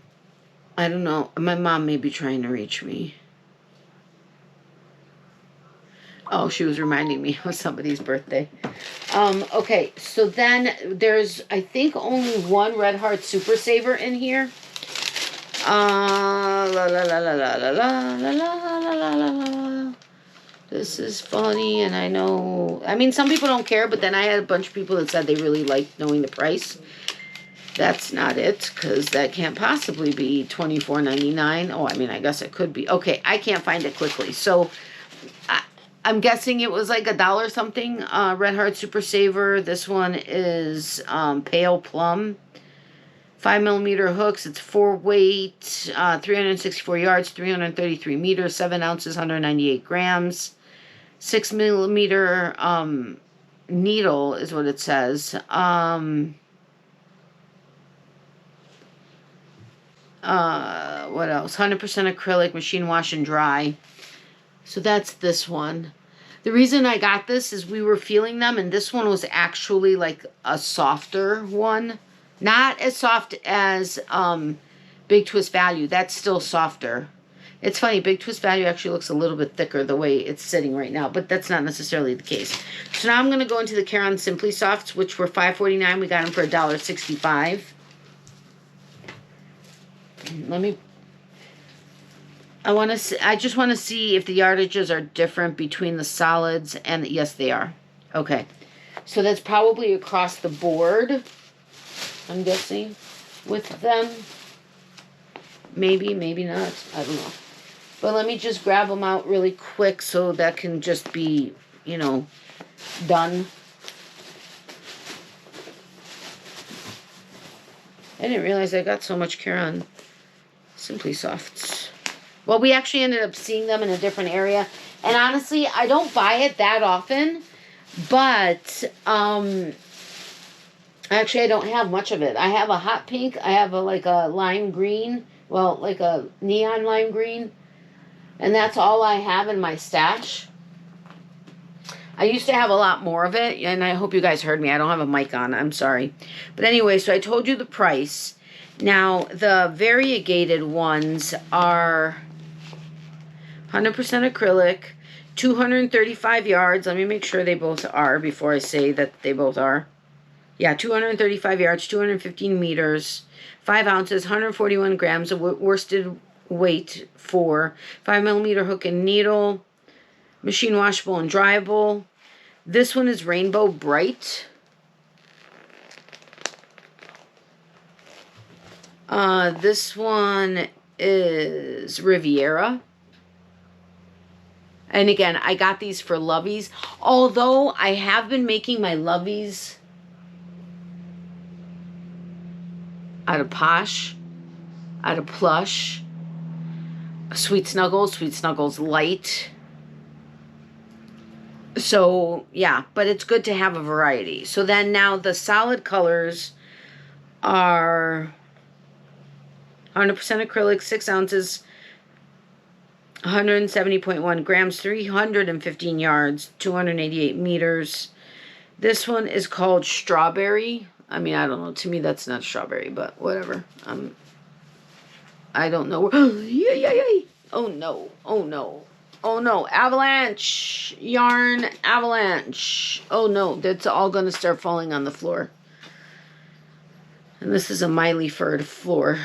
A: don't know. My mom may be trying to reach me. Oh, she was reminding me of somebody's birthday. Okay, so then there's, I think, only one Red Heart Super Saver in here. This is funny, and I know, I mean, some people don't care, but then I had a bunch of people that said they really liked knowing the price. That's not it, because that can't possibly be $24.99. Oh, I mean, I guess it could be. Okay, I can't find it quickly. So I'm guessing it was like $1 something. Red Heart Super Saver. This one is Pale Plum. 5mm hooks. It's 4 weight, 364 yards, 333 meters, 7 ounces, 198 grams. 6mm needle is what it says. What else? 100% acrylic, machine wash and dry. So that's this one. The reason I got this is we were feeling them, and this one was actually like a softer one. Not as soft as Big Twist Value. That's still softer. It's funny, Big Twist Value actually looks a little bit thicker the way it's sitting right now, but that's not necessarily the case. So now I'm going to go into the Caron Simply Softs, which were $5.49. We got them for $1.65. Let me... I just want to see if the yardages are different between the solids and... Yes, they are. Okay. So that's probably across the board, I'm guessing, with them. Maybe, maybe not. I don't know. But let me just grab them out really quick so that can just be, you know, done. I didn't realize I got so much Caron Simply Softs. Well, we actually ended up seeing them in a different area. And honestly, I don't buy it that often. But, actually, I don't have much of it. I have a hot pink. I have like a lime green. Well, like a neon lime green. And that's all I have in my stash. I used to have a lot more of it. And I hope you guys heard me. I don't have a mic on. I'm sorry. But anyway, so I told you the price. Now, the variegated ones are 100% acrylic, 235 yards. Let me make sure they both are before I say that they both are. Yeah, 235 yards, 215 meters, 5 ounces, 141 grams of worsted weight for 5mm hook and needle, machine washable and dryable. This one is Rainbow Bright. This one is Riviera. And again, I got these for Loveys. Although I have been making my Loveys out of Posh, out of Plush, Sweet Snuggles Light. So, yeah, but it's good to have a variety. So then now the solid colors are 100% acrylic, 6 ounces, 170.1 grams, 315 yards, 288 meters. This one is called Strawberry. I mean, I don't know. To me, that's not strawberry, but whatever. I don't know. Yay. Oh, no. Oh, no. Oh, no. Avalanche. Yarn avalanche. Oh, no. That's all going to start falling on the floor. And this is a Miley furred floor.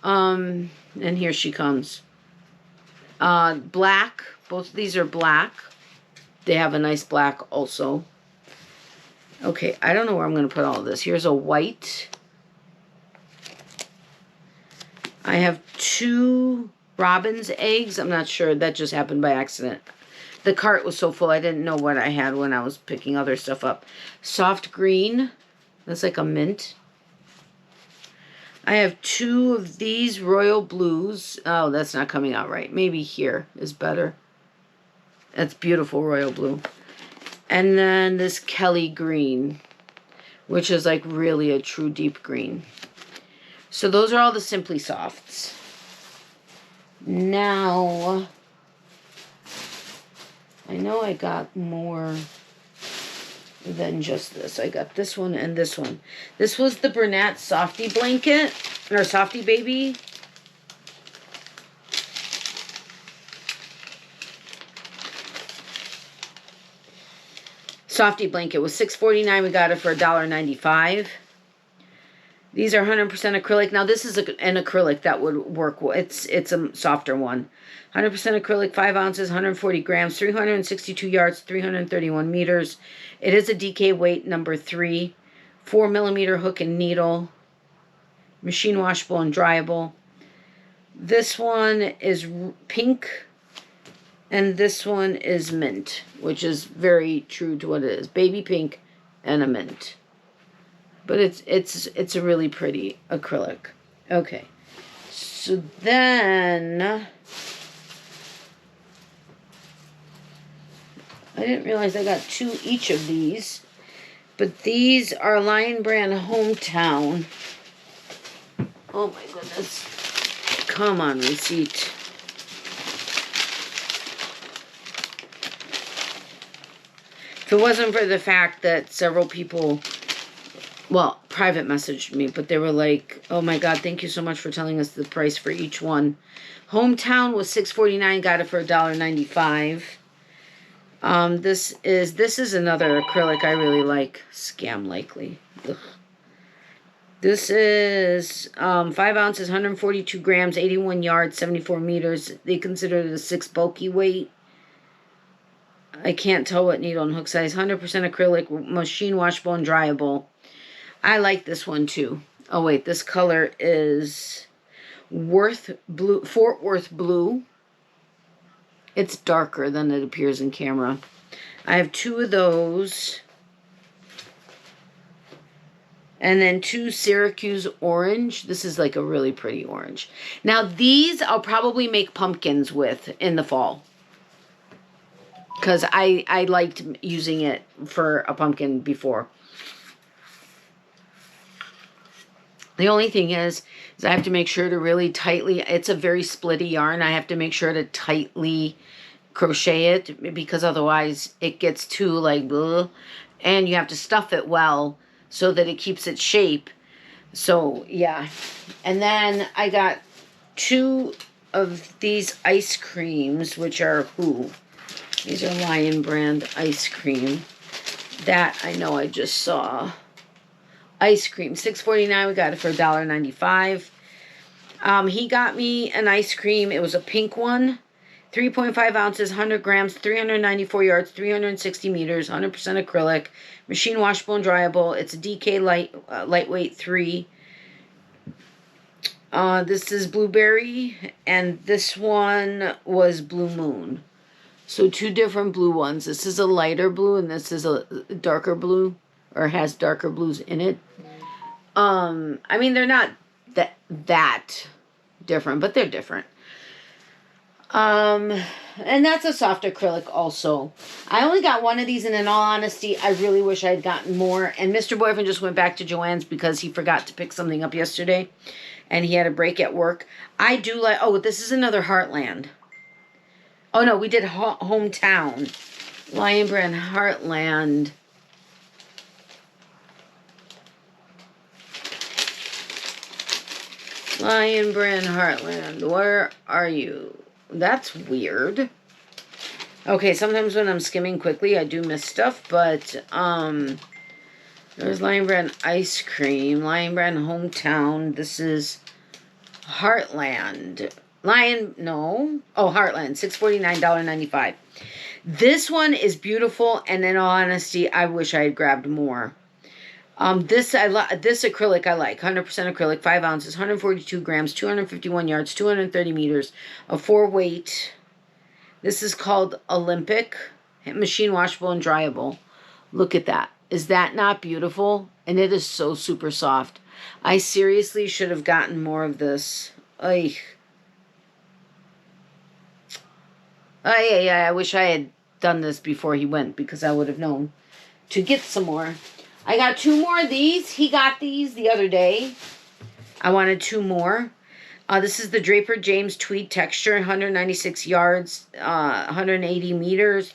A: And here she comes. Black. Both of these are black. They have a nice black also. Okay, I don't know where I'm going to put all of this. Here's a white. I have 2 robin's eggs. I'm not sure. That just happened by accident. The cart was so full I didn't know what I had when I was picking other stuff up. Soft green. That's like a mint. I have 2 of these royal blues. Oh, that's not coming out right. Maybe here is better. That's beautiful royal blue. And then this Kelly green, which is like really a true deep green. So those are all the Simply Softs. Now, I know I got more than just this. I got this one and this one. This was the Bernat Softy Blanket, or Softy Baby. Softy Blanket was $6.49. We got it for $1.95. These are 100% acrylic. Now this is an acrylic that would work. It's a softer one. 100% acrylic, 5 ounces, 140 grams, 362 yards, 331 meters. It is a DK weight number 3. 4mm hook and needle. Machine washable and dryable. This one is pink. And this one is mint, which is very true to what it is. Baby pink and a mint. But it's a really pretty acrylic. Okay. So then I didn't realize I got 2 each of these. But these are Lion Brand Hometown. Oh my goodness. Come on, receipt. If it wasn't for the fact that several people, well, private messaged me, but they were like, oh my God, thank you so much for telling us the price for each one. Hometown was $6.49, got it for $1.95. This is another acrylic I really like. Scam likely. Ugh. This is 5 ounces, 142 grams, 81 yards, 74 meters. They consider it a 6 bulky weight. I can't tell what needle and hook size. 100% acrylic, machine washable and dryable. I like this one too. Oh wait, this color is Fort Worth Blue. It's darker than it appears in camera. I have 2 of those. And then 2 Syracuse Orange. This is like a really pretty orange. Now these I'll probably make pumpkins with in the fall. Because I liked using it for a pumpkin before. The only thing is I have to make sure to really tightly, it's a very splitty yarn. I have to make sure to tightly crochet it because otherwise it gets too like, bleh, and you have to stuff it well so that it keeps its shape. So yeah. And then I got 2 of these ice creams, which are who? These are Lion Brand ice cream. That I know I just saw. Ice cream, $6.49. We got it for $1.95. He got me an ice cream. It was a pink one. 3.5 ounces, 100 grams, 394 yards, 360 meters, 100% acrylic, machine washable and dryable. It's a DK lightweight 3. This is blueberry, and this one was blue moon. So 2 different blue ones. This is a lighter blue, and this is a darker blue, or has darker blues in it. I mean, they're not that different, but they're different. And that's a soft acrylic also. I only got 1 of these, and in all honesty, I really wish I had gotten more. And Mr. Boyfriend just went back to Joann's because he forgot to pick something up yesterday, and he had a break at work. I do like, oh, this is another Heartland. Oh, no, we did Hometown. Lion Brand Heartland. Lion Brand Heartland. Where are you? That's weird. Okay, sometimes when I'm skimming quickly, I do miss stuff, but, there's Lion Brand Ice Cream. Lion Brand Hometown. This is Heartland. Heartland, $6.49, $1.95. This one is beautiful, and in all honesty, I wish I had grabbed more. This acrylic I like. 100% acrylic, 5 ounces, 142 grams, 251 yards, 230 meters, a 4 weight. This is called Olympic, machine washable and dryable. Look at that. Is that not beautiful? And it is so super soft. I seriously should have gotten more of this. Ay. I wish I had done this before he went because I would have known to get some more. I got 2 more of these. He got these the other day. I wanted 2 more. This is the Draper James Tweed Texture, 196 yards, 180 meters,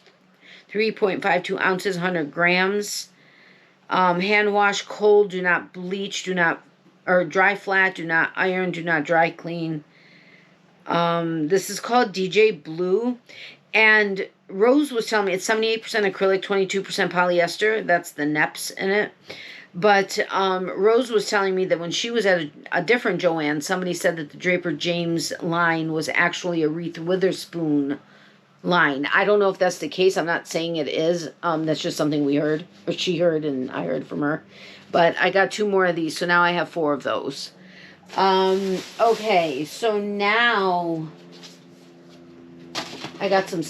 A: 3.52 ounces, 100 grams. Hand wash cold, do not bleach, or dry flat, do not iron, do not dry clean. This is called DJ Blue, and Rose was telling me it's 78% acrylic, 22% polyester. That's the NEPs in it. But Rose was telling me that when she was at a different Joann, somebody said that the Draper James line was actually a Reese Witherspoon line. I don't know if that's the case. I'm not saying it is. That's just something we heard, or she heard, and I heard from her. But I got 2 more of these, so now I have 4 of those. Okay, so now I got some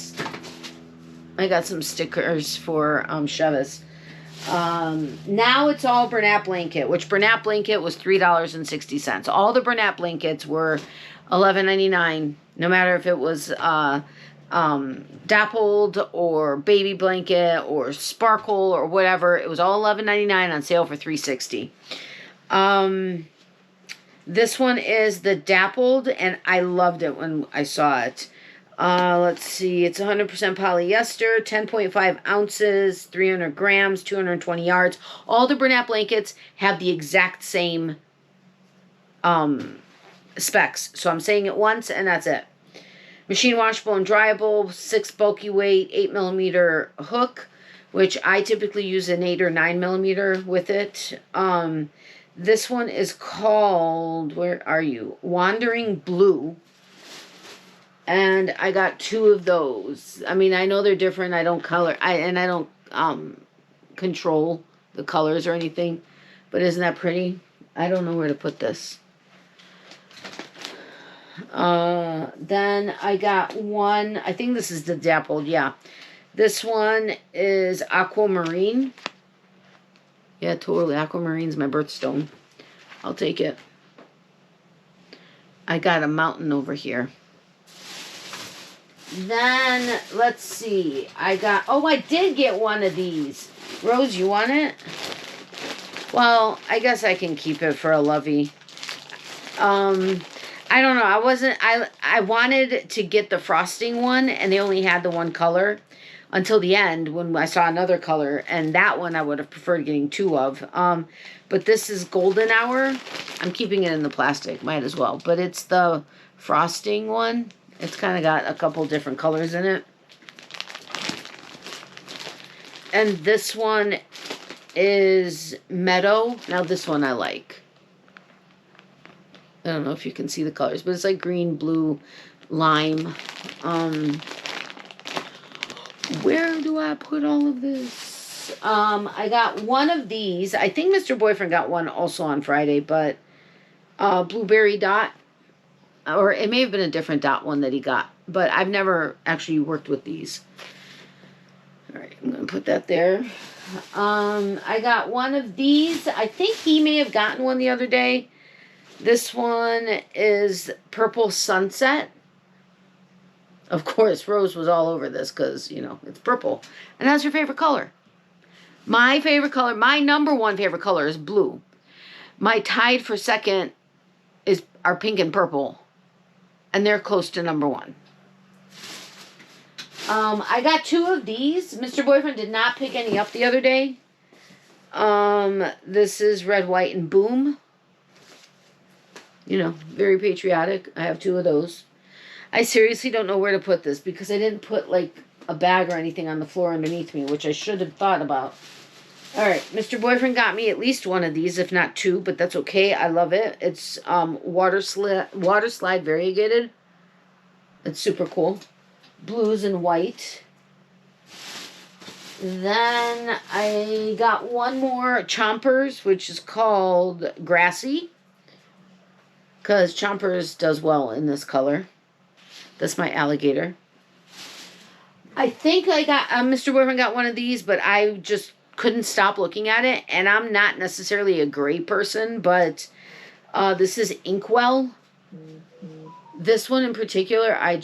A: stickers for Chevis. Now it's all Bernat blanket, which Bernat blanket was $3.60. All the Bernat blankets were $11.99, no matter if it was dappled or baby blanket or sparkle or whatever. It was all $11.99 on sale for $3.60. This one is the Dappled, and I loved it when I saw it. Let's see. It's 100% polyester, 10.5 ounces, 300 grams, 220 yards. All the Bernat blankets have the exact same specs. So I'm saying it once, and that's it. Machine washable and dryable, 6 bulky weight, 8 millimeter hook, which I typically use an 8 or 9 millimeter with it. This one is called, where are you? Wandering Blue. And I got 2 of those. I mean, I know they're different. I don't color, I don't control the colors or anything. But isn't that pretty? I don't know where to put this. Then I got one, I think this is the Dappled, yeah. This one is Aquamarine. Yeah, totally. Aquamarine's my birthstone. I'll take it. I got a mountain over here. Then, let's see. I did get one of these. Rose, you want it? Well, I guess I can keep it for a lovey. I don't know. I wanted to get the frosting one, and they only had the one color until the end when I saw another color, and that one I would have preferred getting 2 of. But this is Golden Hour. I'm keeping it in the plastic, might as well. But it's the frosting one. It's kind of got a couple different colors in it. And this one is Meadow. Now this one I like. I don't know if you can see the colors, but it's like green, blue, lime. Where do I put all of this? I got one of these. I think Mr. Boyfriend got one also on Friday, but Blueberry Dot. Or it may have been a different dot one that he got. But I've never actually worked with these. Alright, I'm going to put that there. I got one of these. I think he may have gotten one the other day. This one is Purple Sunset. Of course, Rose was all over this because, you know, it's purple. And that's her favorite color. My favorite color, my number 1 favorite color is blue. My tied for second are pink and purple. And they're close to number 1. I got 2 of these. Mr. Boyfriend did not pick any up the other day. This is Red, White, and Boom. You know, very patriotic. I have 2 of those. I seriously don't know where to put this because I didn't put, like, a bag or anything on the floor underneath me, which I should have thought about. Alright, Mr. Boyfriend got me at least 1 of these, if not 2, but that's okay. I love it. It's water slide variegated. It's super cool. Blues and white. Then I got one more Chompers, which is called Grassy. Because Chompers does well in this color. That's my alligator. I think I got, Mr. Boyfriend got one of these, but I just couldn't stop looking at it. And I'm not necessarily a gray person, but this is Inkwell. This one in particular, I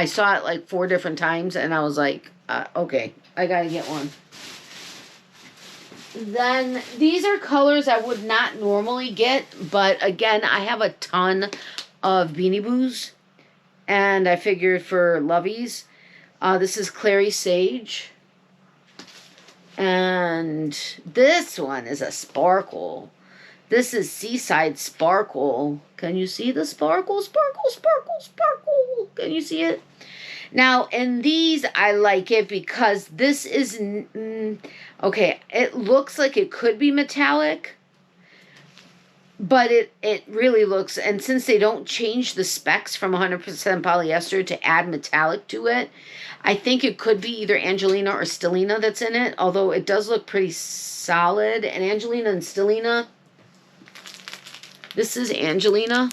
A: saw it like 4 different times, and I was like, okay, I gotta get one. Then, these are colors I would not normally get, but again, I have a ton of Beanie Boos, and I figured for lovies, this is Clary Sage, and this one is a sparkle. This is Seaside Sparkle. Can you see the sparkle? Sparkle, sparkle, sparkle. Can you see it? Now, in these, I like it because this is, okay, it looks like it could be metallic, but it really looks, and since they don't change the specs from 100% polyester to add metallic to it, I think it could be either Angelina or Stellina that's in it, although it does look pretty solid. And Angelina and Stellina, this is Angelina,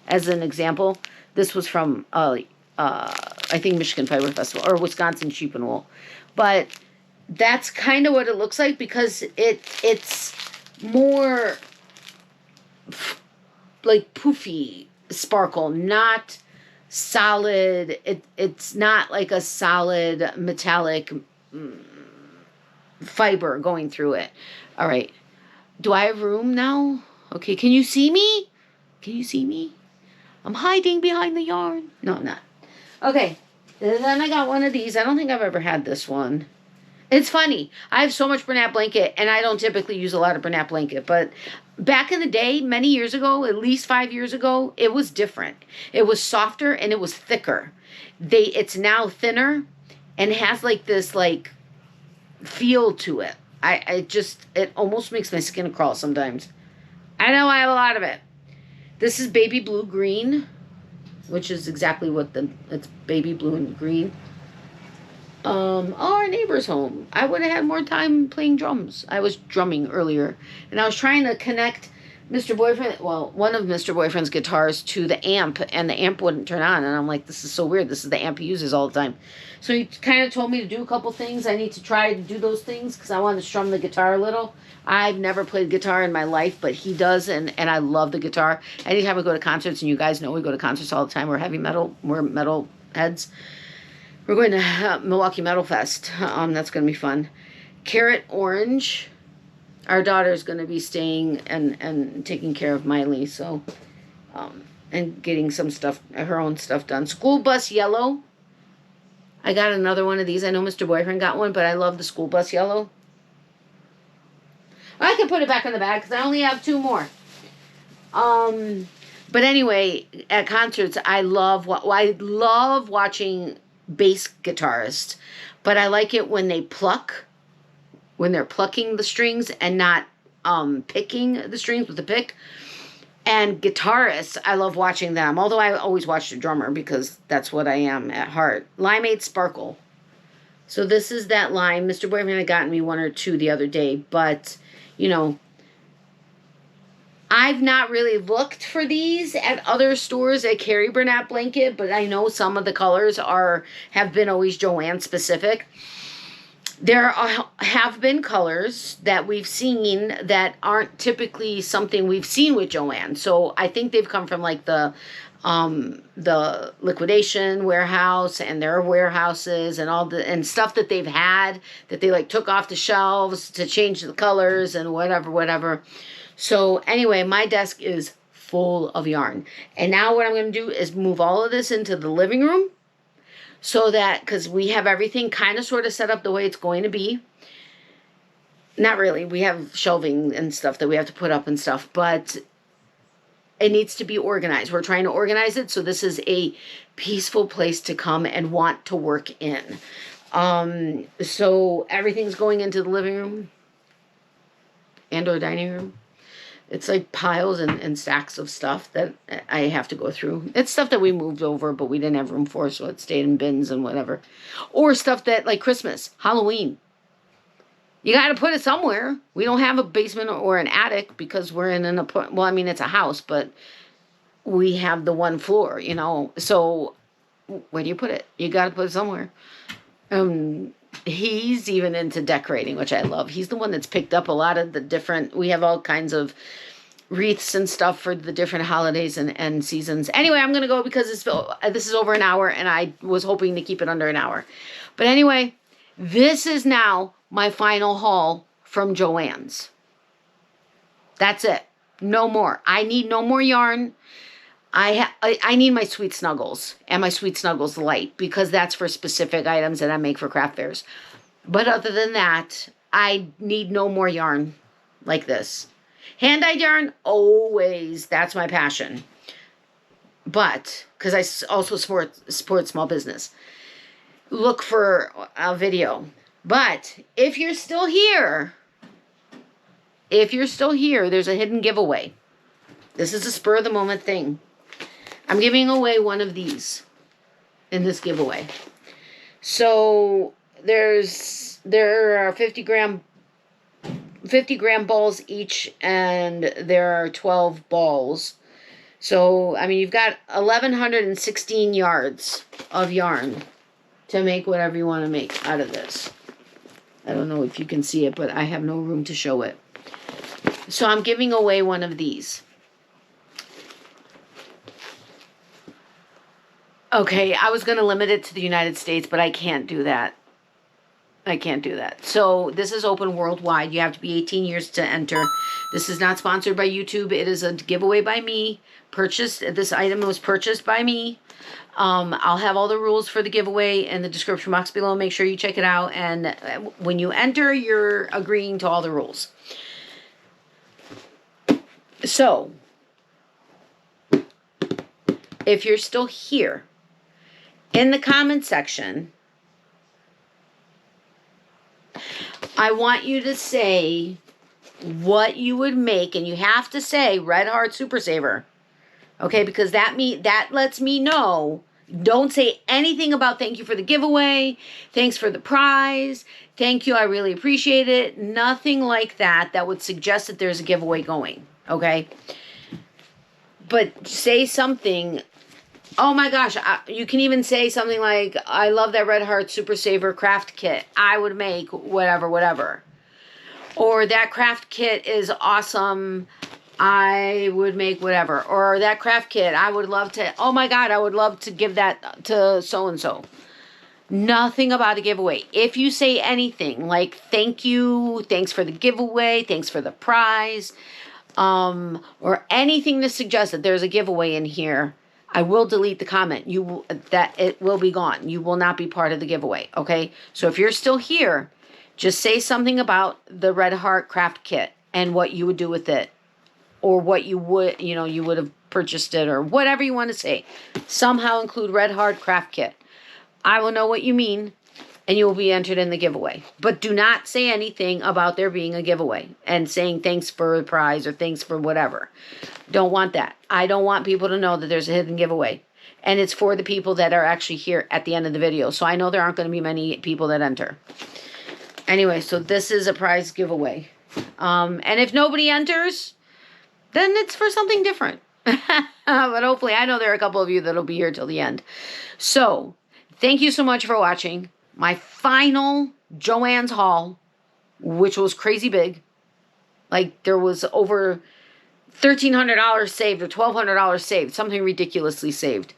A: as an example. This was from, I think, Michigan Fiber Festival, or Wisconsin Sheep and Wool. But that's kind of what it looks like, because it's more like poofy sparkle, not solid. It's not like a solid metallic fiber going through it. All right. Do I have room now? Okay, can you see me? Can you see me? I'm hiding behind the yarn. No, I'm not. Okay, then I got one of these. I don't think I've ever had this one. It's funny. I have so much Bernat blanket, and I don't typically use a lot of Bernat blanket, but back in the day, many years ago, at least 5 years ago, it was different. It was softer and it was thicker. It's now thinner and has like this like feel to it. It almost makes my skin crawl sometimes. I know I have a lot of it. This is baby blue green, which is exactly what it's baby blue and green. Oh, our neighbor's home. I would have had more time playing drums. I was drumming earlier, and I was trying to connect one of Mr. Boyfriend's guitars to the amp, and the amp wouldn't turn on, and I'm like, this is so weird. This is the amp he uses all the time. So he kind of told me to do a couple things. I need to try to do those things because I want to strum the guitar a little. I've never played guitar in my life, but he does, and I love the guitar. Anytime we go to concerts, and you guys know we go to concerts all the time, we're metal heads. We're going to Milwaukee Metal Fest. That's going to be fun. Carrot Orange. Our daughter's going to be staying and taking care of Miley, so, and getting some stuff, her own stuff done. School Bus Yellow. I got another one of these. I know Mr. Boyfriend got one, but I love the School Bus Yellow. I can put it back in the bag because I only have 2 more. But anyway, at concerts, I love watching bass guitarists, but I like it when they're plucking the strings and not picking the strings with the pick. And guitarists, I love watching them, although I always watch the drummer because that's what I am at heart. Limeade Sparkle. So this is that lime. Mr. Boyfriend had gotten me 1 or 2 the other day, but, you know, I've not really looked for these at other stores that carry Bernat blanket, but I know some of the colors have been always Joann specific. There have been colors that we've seen that aren't typically something we've seen with Joann. So I think they've come from like the liquidation warehouse and their warehouses and and stuff that they've had that they like took off the shelves to change the colors and whatever. So anyway, my desk is full of yarn. And now what I'm going to do is move all of this into the living room so that, because we have everything kind of sort of set up the way it's going to be. Not really. We have shelving and stuff that we have to put up and stuff, but it needs to be organized. We're trying to organize it so this is a peaceful place to come and want to work in. So everything's going into the living room and or dining room. It's like piles and stacks of stuff that I have to go through. It's stuff that we moved over, but we didn't have room for, so it stayed in bins and whatever. Or stuff that, like Christmas, Halloween. You got to put it somewhere. We don't have a basement or an attic because we're in an apartment. Well, I mean, it's a house, but we have the 1 floor, you know. So where do you put it? You got to put it somewhere. He's even into decorating, which I love. He's the one that's picked up a lot of the different, we have all kinds of wreaths and stuff for the different holidays and seasons. Anyway, I'm going to go because this is over an hour and I was hoping to keep it under an hour. But anyway, this is now my final haul from Joann's. That's it. No more. I need no more yarn. I need my Sweet Snuggles and my Sweet Snuggles Light because that's for specific items that I make for craft fairs. But other than that, I need no more yarn like this. Hand-dyed yarn, always. That's my passion. But, because I also support small business. Look for a video. But if you're still here, there's a hidden giveaway. This is a spur of the moment thing. I'm giving away one of these in this giveaway. So there are 50 gram balls each, and there are 12 balls. So, I mean, you've got 1,116 yards of yarn to make whatever you want to make out of this. I don't know if you can see it, but I have no room to show it. So I'm giving away one of these. Okay, I was going to limit it to the United States, but I can't do that. I can't do that. So this is open worldwide. You have to be 18 years to enter. This is not sponsored by YouTube. It is a giveaway by me. This item was purchased by me. I'll have all the rules for the giveaway in the description box below. Make sure you check it out. And when you enter, you're agreeing to all the rules. So, if you're still here, in the comment section, I want you to say what you would make, and you have to say Red Heart Super Saver. Okay, because that lets me know. Don't say anything about thank you for the giveaway, thanks for the prize, thank you, I really appreciate it. Nothing like that would suggest that there's a giveaway going. Okay? But say something. Oh my gosh, you can even say something like, I love that Red Heart Super Saver craft kit. I would make whatever, whatever. Or that craft kit is awesome. I would make whatever. Or that craft kit, I would love to, oh my God, I would love to give that to so-and-so. Nothing about a giveaway. If you say anything like thank you, thanks for the giveaway, thanks for the prize, or anything to suggest that there's a giveaway in here, I will delete the comment. It will be gone. You will not be part of the giveaway, okay? So if you're still here, just say something about the Red Heart craft kit and what you would do with it, or what you would, you would have purchased it, or whatever you want to say. Somehow include Red Heart craft kit. I will know what you mean, and you will be entered in the giveaway. But do not say anything about there being a giveaway and saying thanks for the prize or thanks for whatever. Don't want that. I don't want people to know that there's a hidden giveaway. And it's for the people that are actually here at the end of the video. So I know there aren't going to be many people that enter. Anyway, so this is a prize giveaway. And if nobody enters, then it's for something different. But hopefully, I know there are a couple of you that'll be here till the end. So, thank you so much for watching my final Joann's haul, which was crazy big. Like, there was over $1,300 saved or $1,200 saved. Something ridiculously saved.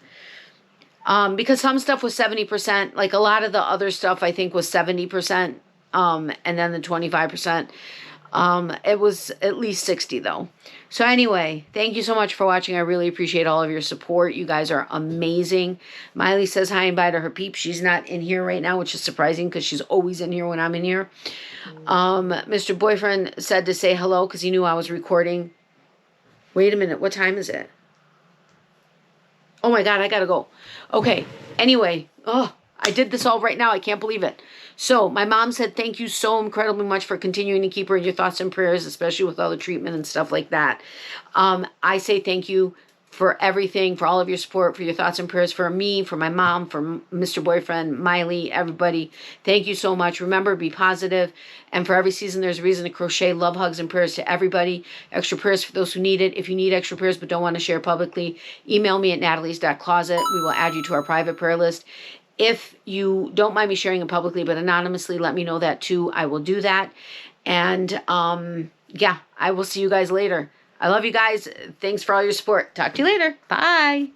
A: Because some stuff was 70%. Like, a lot of the other stuff, I think, was 70%. And then the 25%. It was at least 60 though. So anyway, thank you so much for watching. I really appreciate all of your support. You guys are amazing. Miley says hi and bye to her peeps. She's not in here right now, which is surprising because she's always in here when I'm in here. Mr. Boyfriend said to say hello because he knew I was recording. Wait a minute. What time is it? Oh my God, I gotta go. Okay. Anyway, I did this all right now. I can't believe it. So my mom said, thank you so incredibly much for continuing to keep her in your thoughts and prayers, especially with all the treatment and stuff like that. I say thank you for everything, for all of your support, for your thoughts and prayers for me, for my mom, for Mr. Boyfriend, Miley, everybody. Thank you so much. Remember, be positive. And for every season, there's a reason to crochet. Love, hugs, and prayers to everybody. Extra prayers for those who need it. If you need extra prayers but don't want to share publicly, email me at natalies.closet. We will add you to our private prayer list. If you don't mind me sharing it publicly but anonymously, let me know that too. I will do that. And yeah, I will see you guys later. I love you guys. Thanks for all your support. Talk to you later. Bye.